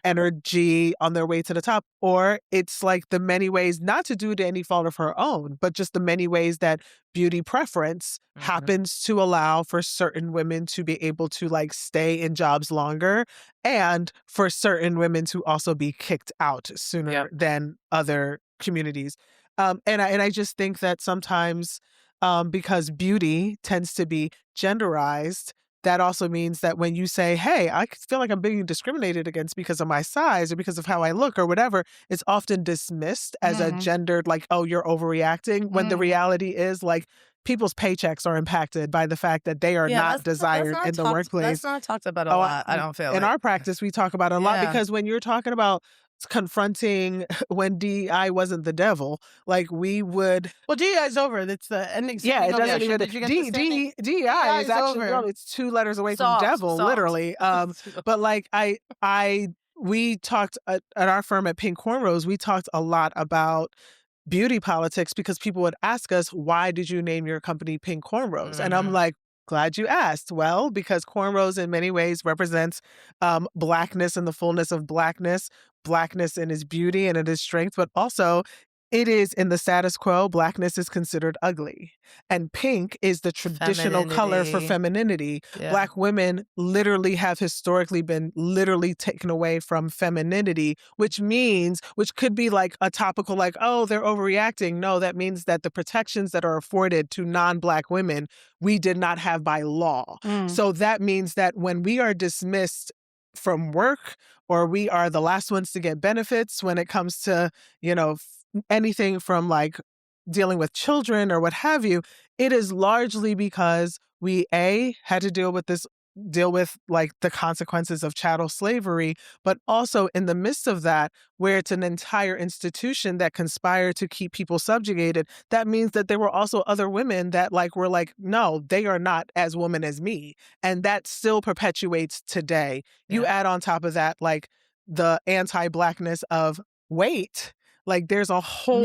energy on their way to the top, or it's like the many ways, not to do to any fault of her own, but just the many ways that beauty preference happens to allow for certain women to be able to like stay in jobs longer, and for certain women to also be kicked out sooner than other communities. And I just think that sometimes because beauty tends to be genderized, that also means that when you say, hey, I feel like I'm being discriminated against because of my size or because of how I look or whatever, it's often dismissed as a gendered, like, oh, you're overreacting, when the reality is like people's paychecks are impacted by the fact that they are not desired in the workplace. That's not talked about a lot, I don't feel in our practice, we talk about it a lot, because when you're talking about confronting when DEI wasn't the devil, like we would. Well, DEI is over. It's the ending. Yeah, it doesn't even. DEI is actually over. It's 2 letters away from devil, literally. But like we talked at our firm at Pink Cornrows. We talked a lot about beauty politics because people would ask us, why did you name your company Pink Cornrows? And I'm like, glad you asked. Well, because cornrows in many ways represents Blackness and the fullness of Blackness in its beauty and in its strength, but also it is in the status quo, Blackness is considered ugly. And pink is the traditional color for femininity. Yeah. Black women literally have historically been literally taken away from femininity, which could be like a topical, like, oh, they're overreacting. No, that means that the protections that are afforded to non-Black women, we did not have by law. So that means that when we are dismissed from work, or we are the last ones to get benefits when it comes to, you know, anything from like dealing with children or what have you, it is largely because we had to deal with this deal with like the consequences of chattel slavery, but also in the midst of that, where it's an entire institution that conspired to keep people subjugated, that means that there were also other women that like were like, no, they are not as woman as me. And that still perpetuates today. You add on top of that, like the anti-Blackness of weight. Like there's a whole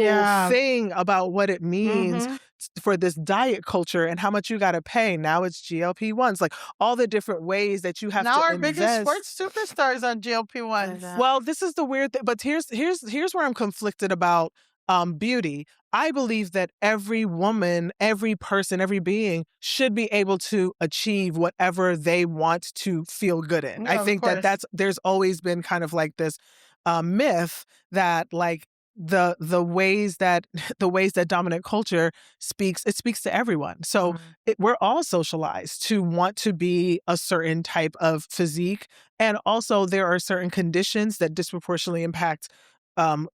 thing about what it means for this diet culture and how much you got to pay. Now it's GLP-1s, like all the different ways that you have now to our invest. biggest sports superstars on GLP-1s. Well, this is the weird thing, but here's where I'm conflicted about beauty. I believe that every woman, every person, every being should be able to achieve whatever they want to feel good in. I think that there's always been kind of like this myth that like the ways that dominant culture speaks to everyone. So we're all socialized to want to be a certain type of physique, and also there are certain conditions that disproportionately impact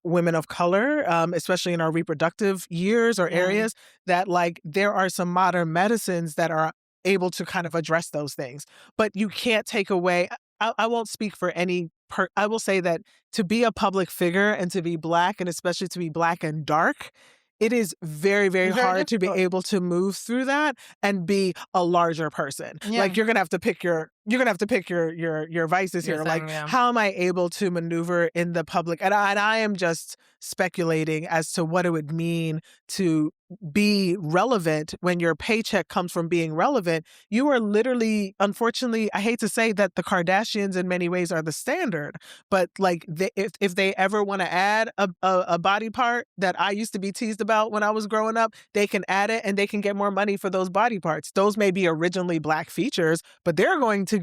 women of color, especially in our reproductive years or areas, that like there are some modern medicines that are able to kind of address those things. But you can't take away, I won't speak for any I will say that to be a public figure and to be Black, and especially to be Black and dark, it is very, very hard to be able to move through that and be a larger person. Like you're gonna have to pick your vices here. Like how am I able to maneuver in the public? And I am just speculating as to what it would mean to be relevant when your paycheck comes from being relevant. You are literally, unfortunately, I hate to say that the Kardashians in many ways are the standard, but like if they ever want to add a body part that I used to be teased about when I was growing up, they can add it and they can get more money for those body parts. Those may be originally Black features, but they're going to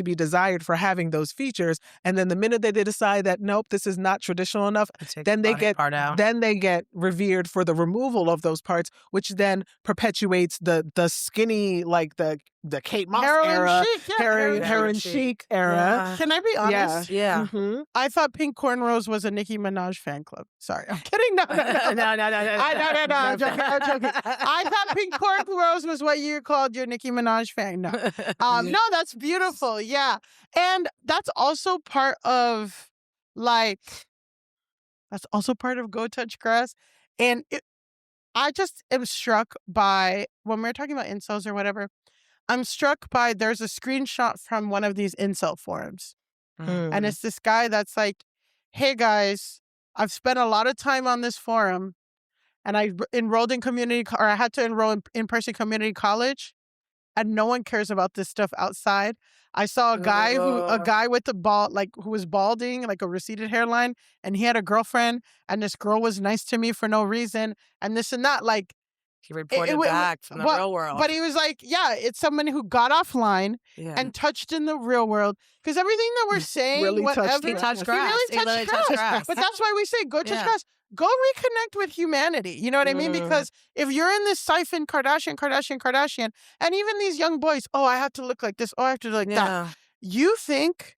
be desired for having those features. And then the minute that they decide that nope, this is not traditional enough, then they get revered for the removal of those parts, which then perpetuates the skinny, like the Kate Moss era, heroin chic era. Can I be honest? Yeah. I thought Pink Cornrows was a Nicki Minaj fan club. Sorry, I'm kidding. No. I'm joking. I thought Pink Cornrows was what you called your Nicki Minaj fan. No, no, that's beautiful. Yeah, and that's also part of Go Touch Grass, and I just am struck by when we're talking about incels or whatever. I'm struck by there's a screenshot from one of these incel forums. And it's this guy that's like, hey guys, I've spent a lot of time on this forum and I enrolled in I had to enroll in in-person community college, and no one cares about this stuff outside. I saw a guy with who was balding, like a receded hairline, and he had a girlfriend, and this girl was nice to me for no reason, and this and that. Like, he reported back from the real world. But he was like, yeah, it's someone who got offline and touched in the real world. Because everything that we're saying, he touched grass. He really touched grass. But that's why we say, go touch grass. Go reconnect with humanity. You know what I mean? Because if you're in this siphon, Kardashian, and even these young boys, oh, I have to look like this. Oh, I have to look like that. You think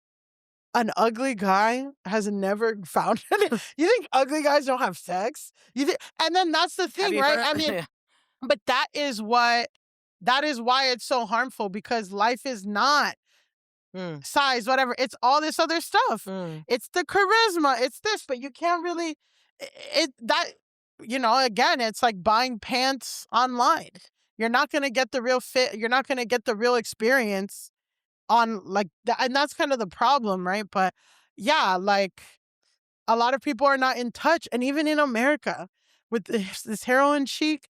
an ugly guy has never found it? You think ugly guys don't have sex? And then that's the thing, right? I mean, but that is why it's so harmful, because life is not size, whatever. It's all this other stuff. It's the charisma. It's this, but you can't really, again, it's like buying pants online. You're not going to get the real fit. You're not going to get the real experience on like that. And that's kind of the problem, right? But yeah, like a lot of people are not in touch. And even in America with this heroin chic,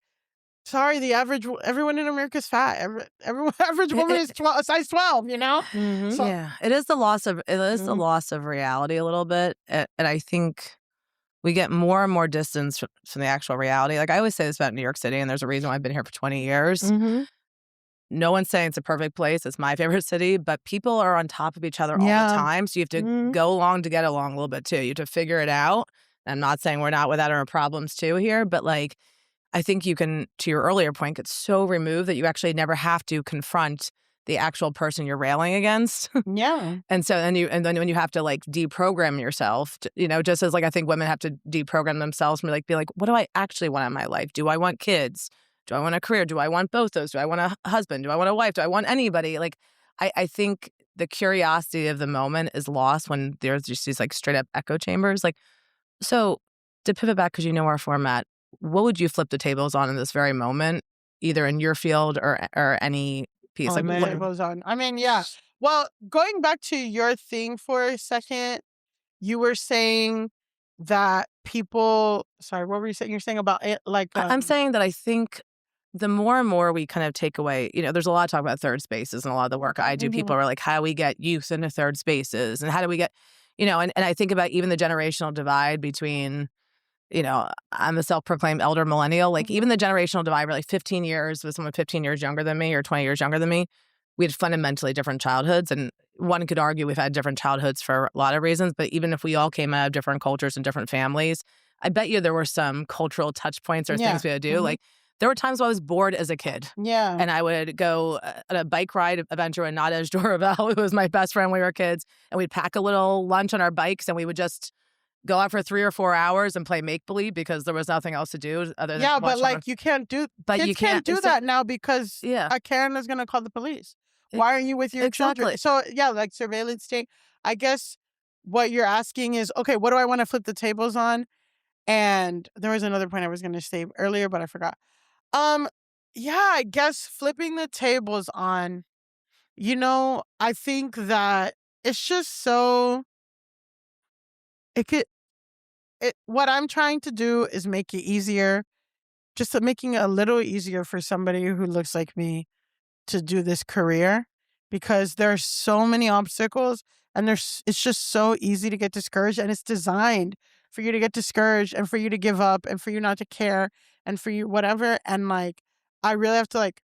sorry, everyone in America is fat. Average woman is size 12, you know? So, yeah, it is the loss of reality a little bit. And I think we get more and more distance from the actual reality. Like I always say this about New York City, and there's a reason why I've been here for 20 years. No one's saying it's a perfect place. It's my favorite city, but people are on top of each other all the time. So you have to go along to get along a little bit too. You have to figure it out. I'm not saying we're not without our problems too here, but like, I think you can, to your earlier point, get so removed that you actually never have to confront the actual person you're railing against. Yeah. And then when you have to like deprogram yourself, just as like I think women have to deprogram themselves and be like, what do I actually want in my life? Do I want kids? Do I want a career? Do I want both those? Do I want a husband? Do I want a wife? Do I want anybody? Like, I think the curiosity of the moment is lost when there's just these like straight up echo chambers. Like, so to pivot back, because you know our format, what would you flip the tables on in this very moment, either in your field or any piece? Oh, like, man. Tables on. I mean, yeah. Well, going back to your thing for a second, you were saying that people. Sorry, what were you saying? You're saying about it, like I'm saying that I think the more and more we kind of take away, there's a lot of talk about third spaces, and a lot of the work I do, people are like, how do we get youth into third spaces? And how do we get, and I think about even the generational divide between, I'm a self-proclaimed elder millennial, like even the generational divide, like 15 years with someone 15 years younger than me or 20 years younger than me, we had fundamentally different childhoods. And one could argue we've had different childhoods for a lot of reasons, but even if we all came out of different cultures and different families, I bet you there were some cultural touch points or things we had to do. Like, there were times when I was bored as a kid. Yeah. And I would go on a bike ride adventure with Nadej Dorovel, who was my best friend when we were kids. And we'd pack a little lunch on our bikes and we would just go out for 3 or 4 hours and play make-believe because there was nothing else to do other than but like you can't do kids can't do that now because a Karen is gonna call the police. Why are you with your children? So like surveillance state. I guess what you're asking is, okay, what do I want to flip the tables on? And there was another point I was gonna say earlier, but I forgot. I guess flipping the tables on, I think that it's just so what I'm trying to do is make it easier, just making it a little easier for somebody who looks like me to do this career, because there are so many obstacles and it's just so easy to get discouraged, and it's designed for you to get discouraged and for you to give up and for you not to care and for you whatever. And like, I really have to like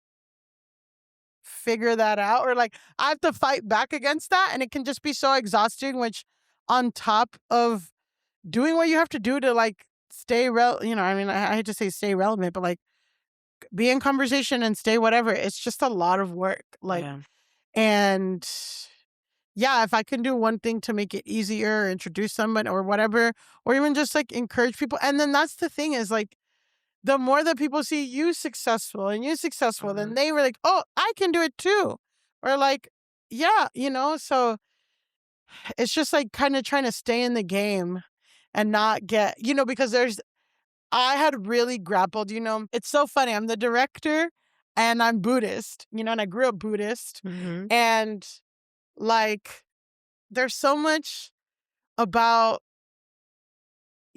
figure that out, or like I have to fight back against that. And it can just be so exhausting, which on top of doing what you have to do to like stay I hate to say stay relevant, but like be in conversation and stay whatever. It's just a lot of work. Like, and if I can do one thing to make it easier, or introduce someone or whatever, or even just like encourage people. And then that's the thing is like, the more that people see you successful and you successful, then they were like, oh, I can do it too. Or like, so it's just like kind of trying to stay in the game and not get, because I had really grappled, it's so funny. I'm the director and I'm Buddhist, and I grew up Buddhist. And like, there's so much about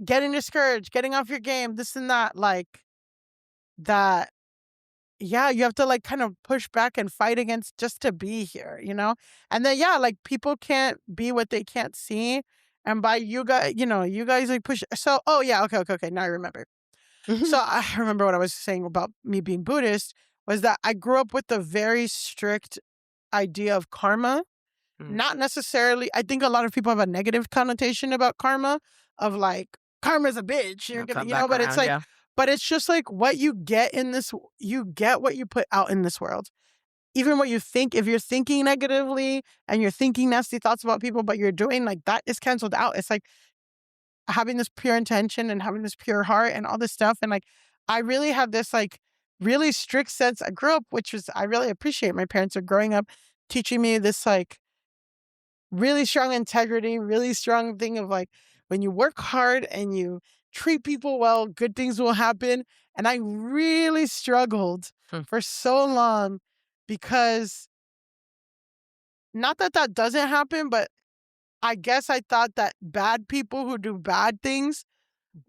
getting discouraged, getting off your game, this and that, like that. Yeah, you have to like kind of push back and fight against just to be here, And then like people can't be what they can't see. And by you guys, you guys like push. So, okay. Now I remember. So I remember what I was saying about me being Buddhist was that I grew up with a very strict idea of karma. Not necessarily. I think a lot of people have a negative connotation about karma, of like, karma's a bitch. You're gonna, but it's like, but it's just like what you get in this, you get what you put out in this world. Even what you think, if you're thinking negatively and you're thinking nasty thoughts about people, but you're doing like that is canceled out. It's like having this pure intention and having this pure heart and all this stuff. And like, I really have this like really strict sense. I grew up, which was, I really appreciate my parents are growing up teaching me this like really strong integrity, really strong thing of like, when you work hard and you treat people well, good things will happen. And I really struggled for so long because not that that doesn't happen, but I guess I thought that bad people who do bad things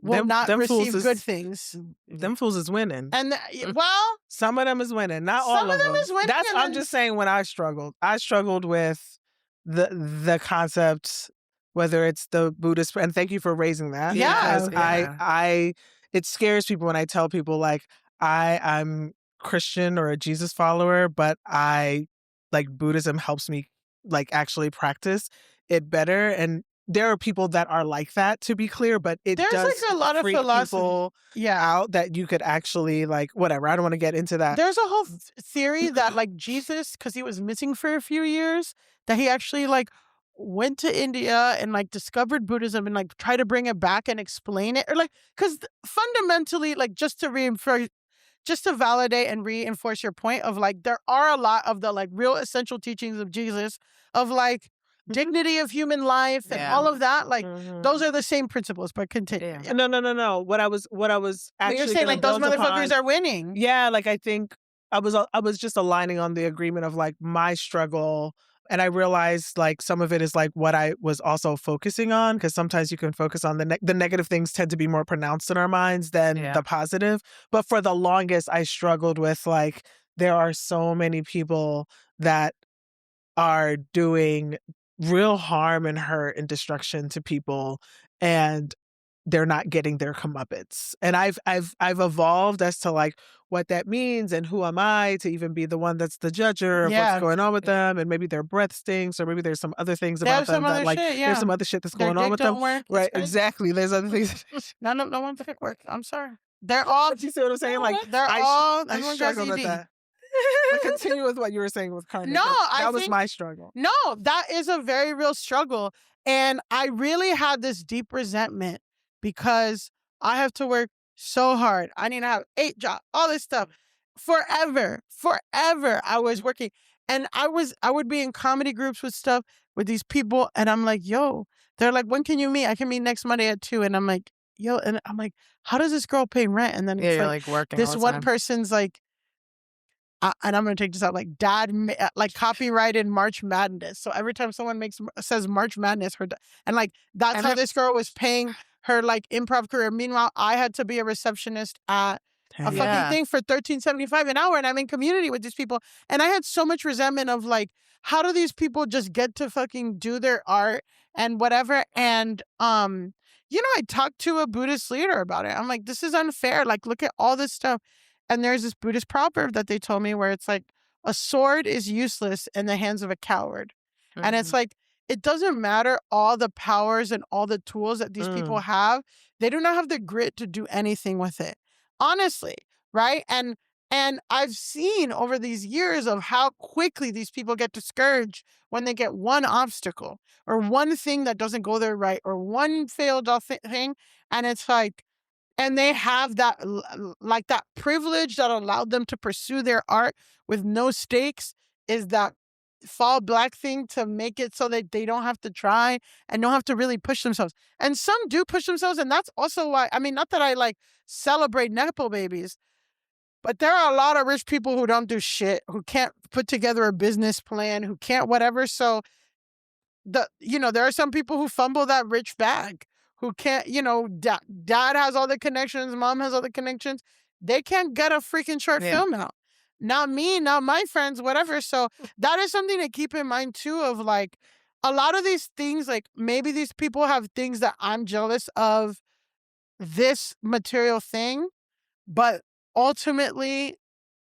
will not receive good things. Them fools is winning. And well, some of them is winning, not all of them. Some of them is winning. I'm just saying when I struggled with the concept, whether it's the Buddhist, and thank you for raising that. Yeah. Because it scares people when I tell people like I'm Christian or a Jesus follower, but I like Buddhism helps me like actually practice it better. And there are people that are like that, to be clear, but there's does like a lot of philosophy out that you could actually like whatever. I don't want to get into that. There's a whole theory that like Jesus, because he was missing for a few years, that he actually like went to India and like discovered Buddhism and like try to bring it back and explain it, or like, because fundamentally, like, just to reinforce, just to validate and reinforce your point of like, there are a lot of the like real essential teachings of Jesus of like dignity of human life and all of that. Like those are the same principles, but continue. Yeah. No. What I was actually, you're saying like those motherfuckers are winning. Yeah. Like I think I was just aligning on the agreement of like my struggle. And I realized like some of it is like what I was also focusing on, because sometimes you can focus on the negative things tend to be more pronounced in our minds than the positive. But for the longest, I struggled with like, there are so many people that are doing real harm and hurt and destruction to people, and they're not getting their comeuppance. And I've evolved as to like what that means and who am I to even be the one that's the judger of what's going on with them, and maybe their breath stinks, or maybe there's some other things about them that like there's some other shit that's going on with them. Right, exactly. There's other things. No one dick work. I'm sorry. They're all. You see what I'm saying? Like I struggle with that. But continue with what you were saying with Carpenter. No, that was my struggle. No, that is a very real struggle. And I really had this deep resentment because I have to work so hard. I need to have 8 jobs, all this stuff. Forever I was working. And I would be in comedy groups with stuff with these people. And I'm like, yo, they're like, when can you meet? I can meet next Monday at 2. And I'm like, yo, and I'm like, how does this girl pay rent? And then it's like working this one person's like, and I'm going to take this out, like like copyrighted March Madness. So every time someone says March Madness, and like, that's how this girl was paying her like improv career. Meanwhile, I had to be a receptionist at a fucking thing for $13.75 an hour. And I'm in community with these people. And I had so much resentment of like, how do these people just get to fucking do their art and whatever? And, I talked to a Buddhist leader about it. I'm like, this is unfair. Like, look at all this stuff. And there's this Buddhist proverb that they told me where it's like, a sword is useless in the hands of a coward. And it's like, it doesn't matter all the powers and all the tools that these people have. They do not have the grit to do anything with it. Honestly, right? And I've seen over these years of how quickly these people get discouraged when they get one obstacle or one thing that doesn't go their right or one failed thing. And it's like, and they have that, like that privilege that allowed them to pursue their art with no stakes is that fall black thing to make it so that they don't have to try and don't have to really push themselves. And some do push themselves. And that's also why, I mean, not that I like celebrate Nepo babies, but there are a lot of rich people who don't do shit, who can't put together a business plan, who can't whatever. So there are some people who fumble that rich bag. Who can't, dad has all the connections, mom has all the connections. They can't get a freaking short film out. Not me, not my friends, whatever. So that is something to keep in mind too of like, a lot of these things, like maybe these people have things that I'm jealous of this material thing, but ultimately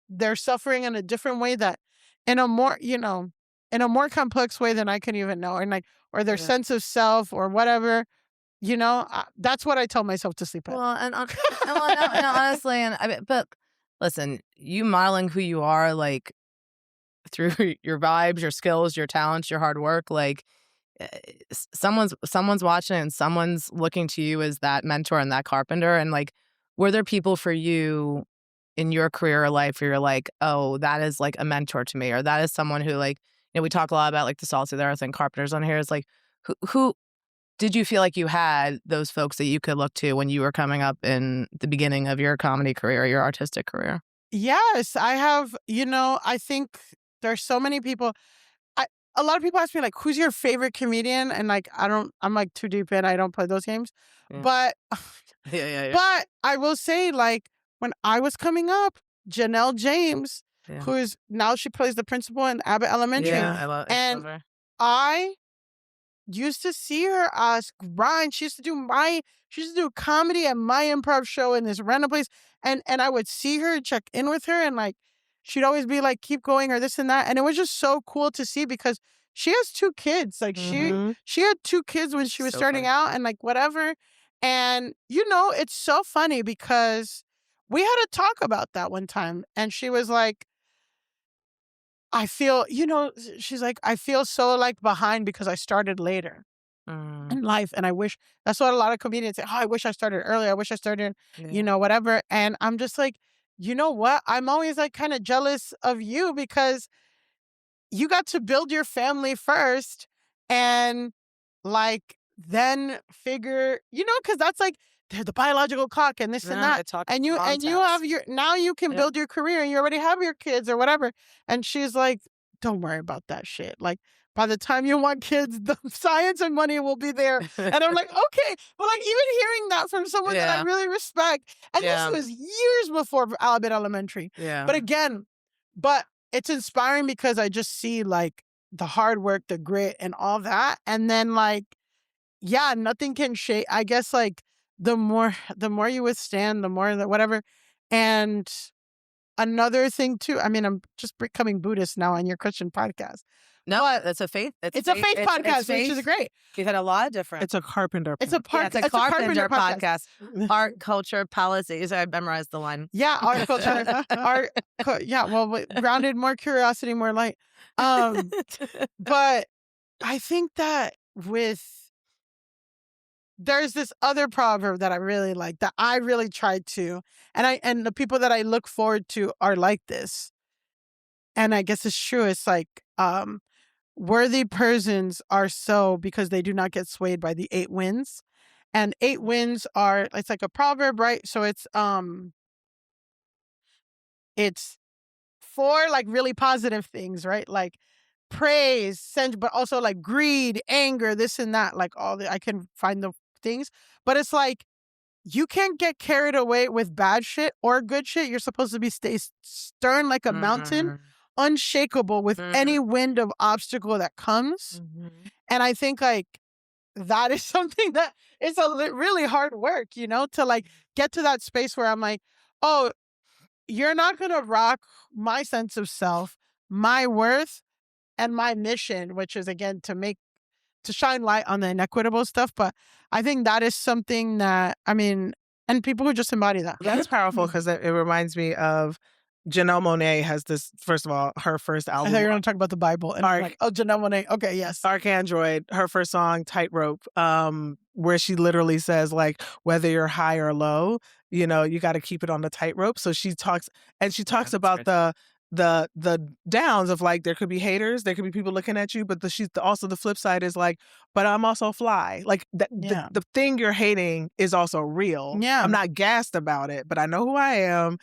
they're suffering in a different way that in a more complex way than I can even know. And like, or their sense of self or whatever. That's what I tell myself to sleep at. Well, and honestly, but listen, you modeling who you are, like through your vibes, your skills, your talents, your hard work, like someone's watching and someone's looking to you as that mentor and that carpenter. And like, were there people for you in your career or life where you're like, oh, that is like a mentor to me, or that is someone who like, we talk a lot about like the Salt of the Earth and carpenters on here. Is like, who did you feel like you had those folks that you could look to when you were coming up in the beginning of your comedy career, your artistic career? Yes, I have. I think there's so many people. A lot of people ask me like, who's your favorite comedian? And like, I'm like too deep in. I don't play those games. Yeah. But yeah. But I will say, like, when I was coming up, Janelle James, who is now she plays the principal in Abbott Elementary. Yeah, I love her. I used to see her as grind. She used to do comedy at my improv show in this random place. And I would see her and check in with her, and like she'd always be like, keep going or this and that. And it was just so cool to see because she has 2 kids. Like she had 2 kids when she was starting out and like whatever. And it's so funny because we had a talk about that one time, and she was like, I feel, she's like, I feel so like behind because I started later in life. And I wish, that's what a lot of comedians say. Oh, I wish I started earlier. I wish I started, whatever. And I'm just like, you know what? I'm always like kind of jealous of you because you got to build your family first and like then figure, because that's like they're the biological clock and this and that. And you have now you can build your career and you already have your kids or whatever. And she's like, don't worry about that shit. Like by the time you want kids, the science and money will be there. And I'm like, okay. But like even hearing that from someone that I really respect, and this was years before Alabama Elementary. Yeah. But again, it's inspiring because I just see like the hard work, the grit and all that. And then like, nothing can shake. I guess like the more you withstand, the more that whatever. And another thing too, I mean, I'm just becoming Buddhist now on your Christian podcast. No, it's a faith. It's a faith podcast, which is great. We've had a lot of different. It's a Carpenter. It's a Carpenter podcast. Art, culture, policies. I memorized the line. Yeah, art, culture, well, grounded, more curiosity, more light. But I think that there's this other proverb that I really like that I really tried to, and the people that I look forward to are like this. And I guess it's true. It's like, worthy persons are so because they do not get swayed by the 8 winds. And 8 winds it's like a proverb, right? So it's 4 like really positive things, right? Like praise, but also like greed, anger, this and that, like I can find the things. But it's like, you can't get carried away with bad shit or good shit. You're supposed to stay stern like a mountain, unshakable with any wind of obstacle that comes. And I think like that is something that it's really hard work, to like get to that space where I'm like, oh, you're not going to rock my sense of self, my worth, and my mission, which is again to shine light on the inequitable stuff. But I think that is something that, I mean, and people who just embody that. That's powerful because it reminds me of Janelle Monáe has this, first of all, her first album. I thought you were going to talk about the Bible. And I'm like, oh, Janelle Monáe. Okay, yes. Arcandroid, her first song, Tightrope, where she literally says, like, whether you're high or low, you got to keep it on the tightrope. So she talks about the downs of like, there could be haters, there could be people looking at you, but also the flip side is like, but I'm also fly. Like the thing you're hating is also real. Yeah. I'm not gassed about it, but I know who I am.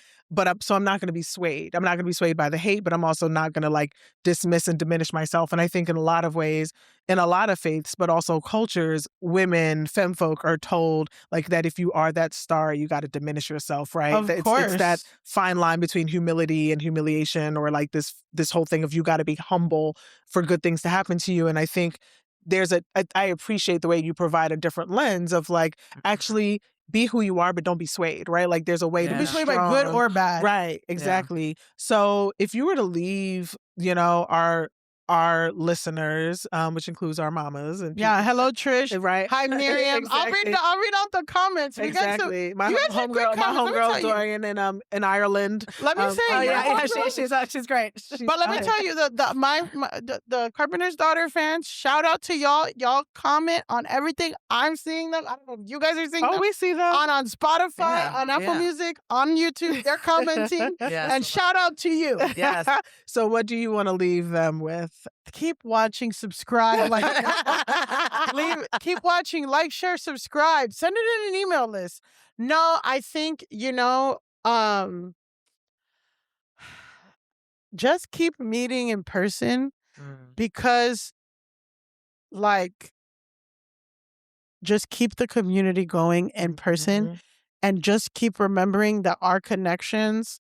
So I'm not going to be swayed. I'm not going to be swayed by the hate, but I'm also not going to like dismiss and diminish myself. And I think in a lot of ways, in a lot of faiths, but also cultures, women, femfolk are told like that if you are that star, you got to diminish yourself, right? Of course. It's that fine line between humility and humiliation, or like this whole thing of you got to be humble for good things to happen to you. And I think I appreciate the way you provide a different lens of like, actually be who you are, but don't be swayed, right? Like there's a way to be swayed by good or bad. Right, exactly. Yeah. So if you were to leave, our listeners, which includes our mamas and people, hello Trish, right? Hi Miriam. Exactly. I'll read out the comments. Exactly. My homegirl Dorian in Ireland. Let me say, she's great. But let me tell you, the Carpenter's Daughter fans, shout out to y'all. Y'all comment on everything. I'm seeing them. I don't know if you guys are seeing them. Oh, we see them on Spotify, on Apple Music, on YouTube. They're commenting. Yes. And shout out to you. Yes. So what do you want to leave them with? Keep watching, subscribe, keep watching, like, share, subscribe, send it in an email list. No, I think, just keep meeting in person because like, just keep the community going in person and just keep remembering that our connections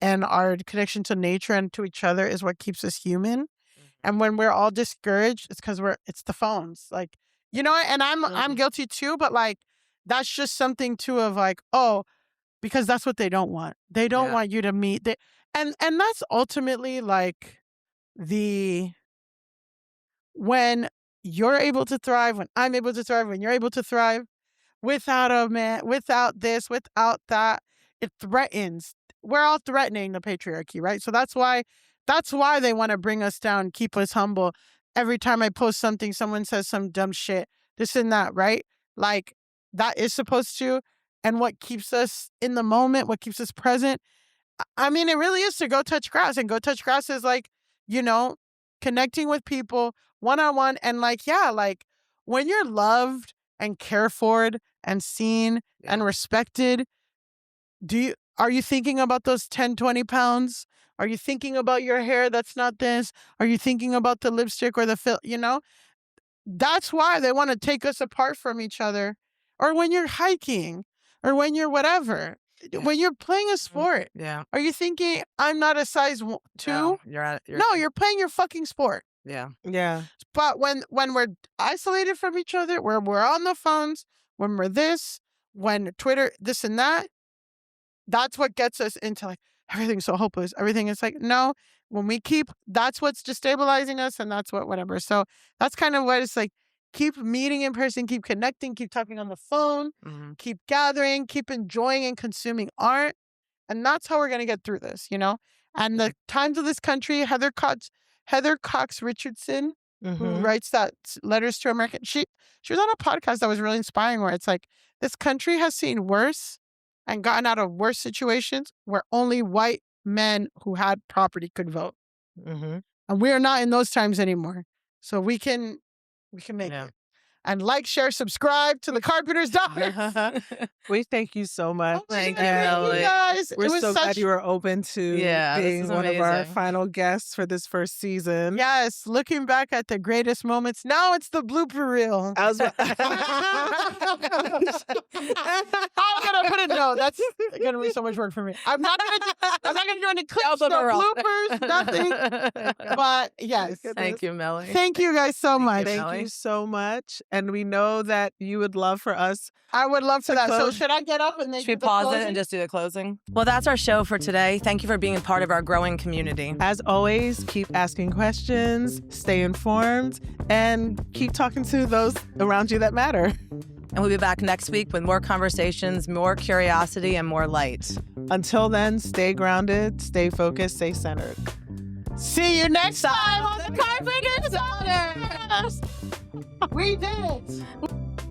and our connection to nature and to each other is what keeps us human. And when we're all discouraged, it's because it's the phones. Like, and I'm guilty too, but like, that's just something too of like, oh, because that's what they don't want. They don't want you to meet. And that's ultimately like when you're able to thrive, when I'm able to thrive, when you're able to thrive, without a man, without this, without that, it threatens. We're all threatening the patriarchy, right? So that's why they want to bring us down, keep us humble. Every time I post something, someone says some dumb shit, this and that, right? Like, that is supposed to. And what keeps us in the moment, what keeps us present, I mean, it really is to go touch grass. And go touch grass is like, connecting with people one-on-one. And like, like when you're loved and cared for and seen and respected, are you thinking about those 10, 20 pounds? Are you thinking about your hair that's not this? Are you thinking about the lipstick or the That's why they want to take us apart from each other. Or when you're hiking or when you're whatever. Yeah. When you're playing a sport. Yeah. Are you thinking, I'm not a size 2? No, you're playing your fucking sport. Yeah. Yeah. But when we're isolated from each other, where we're on the phones, when we're when Twitter, this and that, that's what gets us into like, everything's so hopeless. Everything is like, no, that's what's destabilizing us, and that's whatever. So that's kind of what it's like. Keep meeting in person, keep connecting, keep talking on the phone, keep gathering, keep enjoying and consuming art. And that's how we're going to get through this, And the Times of this country, Heather Cox Richardson, who writes that Letters to America, she was on a podcast that was really inspiring, where it's like, this country has seen worse and gotten out of worse situations where only white men who had property could vote. And we are not in those times anymore. So we can make it. And like, share, subscribe to the Carpenter's Daughters. We thank you so much. Thank you, Milly. Guys. We're so glad you were open to being one of our final guests for this first season. Yes, looking back at the greatest moments. Now it's the blooper reel. I'm gonna put it. No, that's gonna be so much work for me. I'm not gonna do any clips, no bloopers, nothing. But yes, thank you, Milly. Thank you guys so much. Thank you so much. And we know that you would love for us. I would love for that. So should I get up and then should we pause it and just do the closing? Well, that's our show for today. Thank you for being a part of our growing community. As always, keep asking questions, stay informed, and keep talking to those around you that matter. And we'll be back next week with more conversations, more curiosity, and more light. Until then, stay grounded, stay focused, stay centered. See you next time on the Carpenter's Daughters. We did it.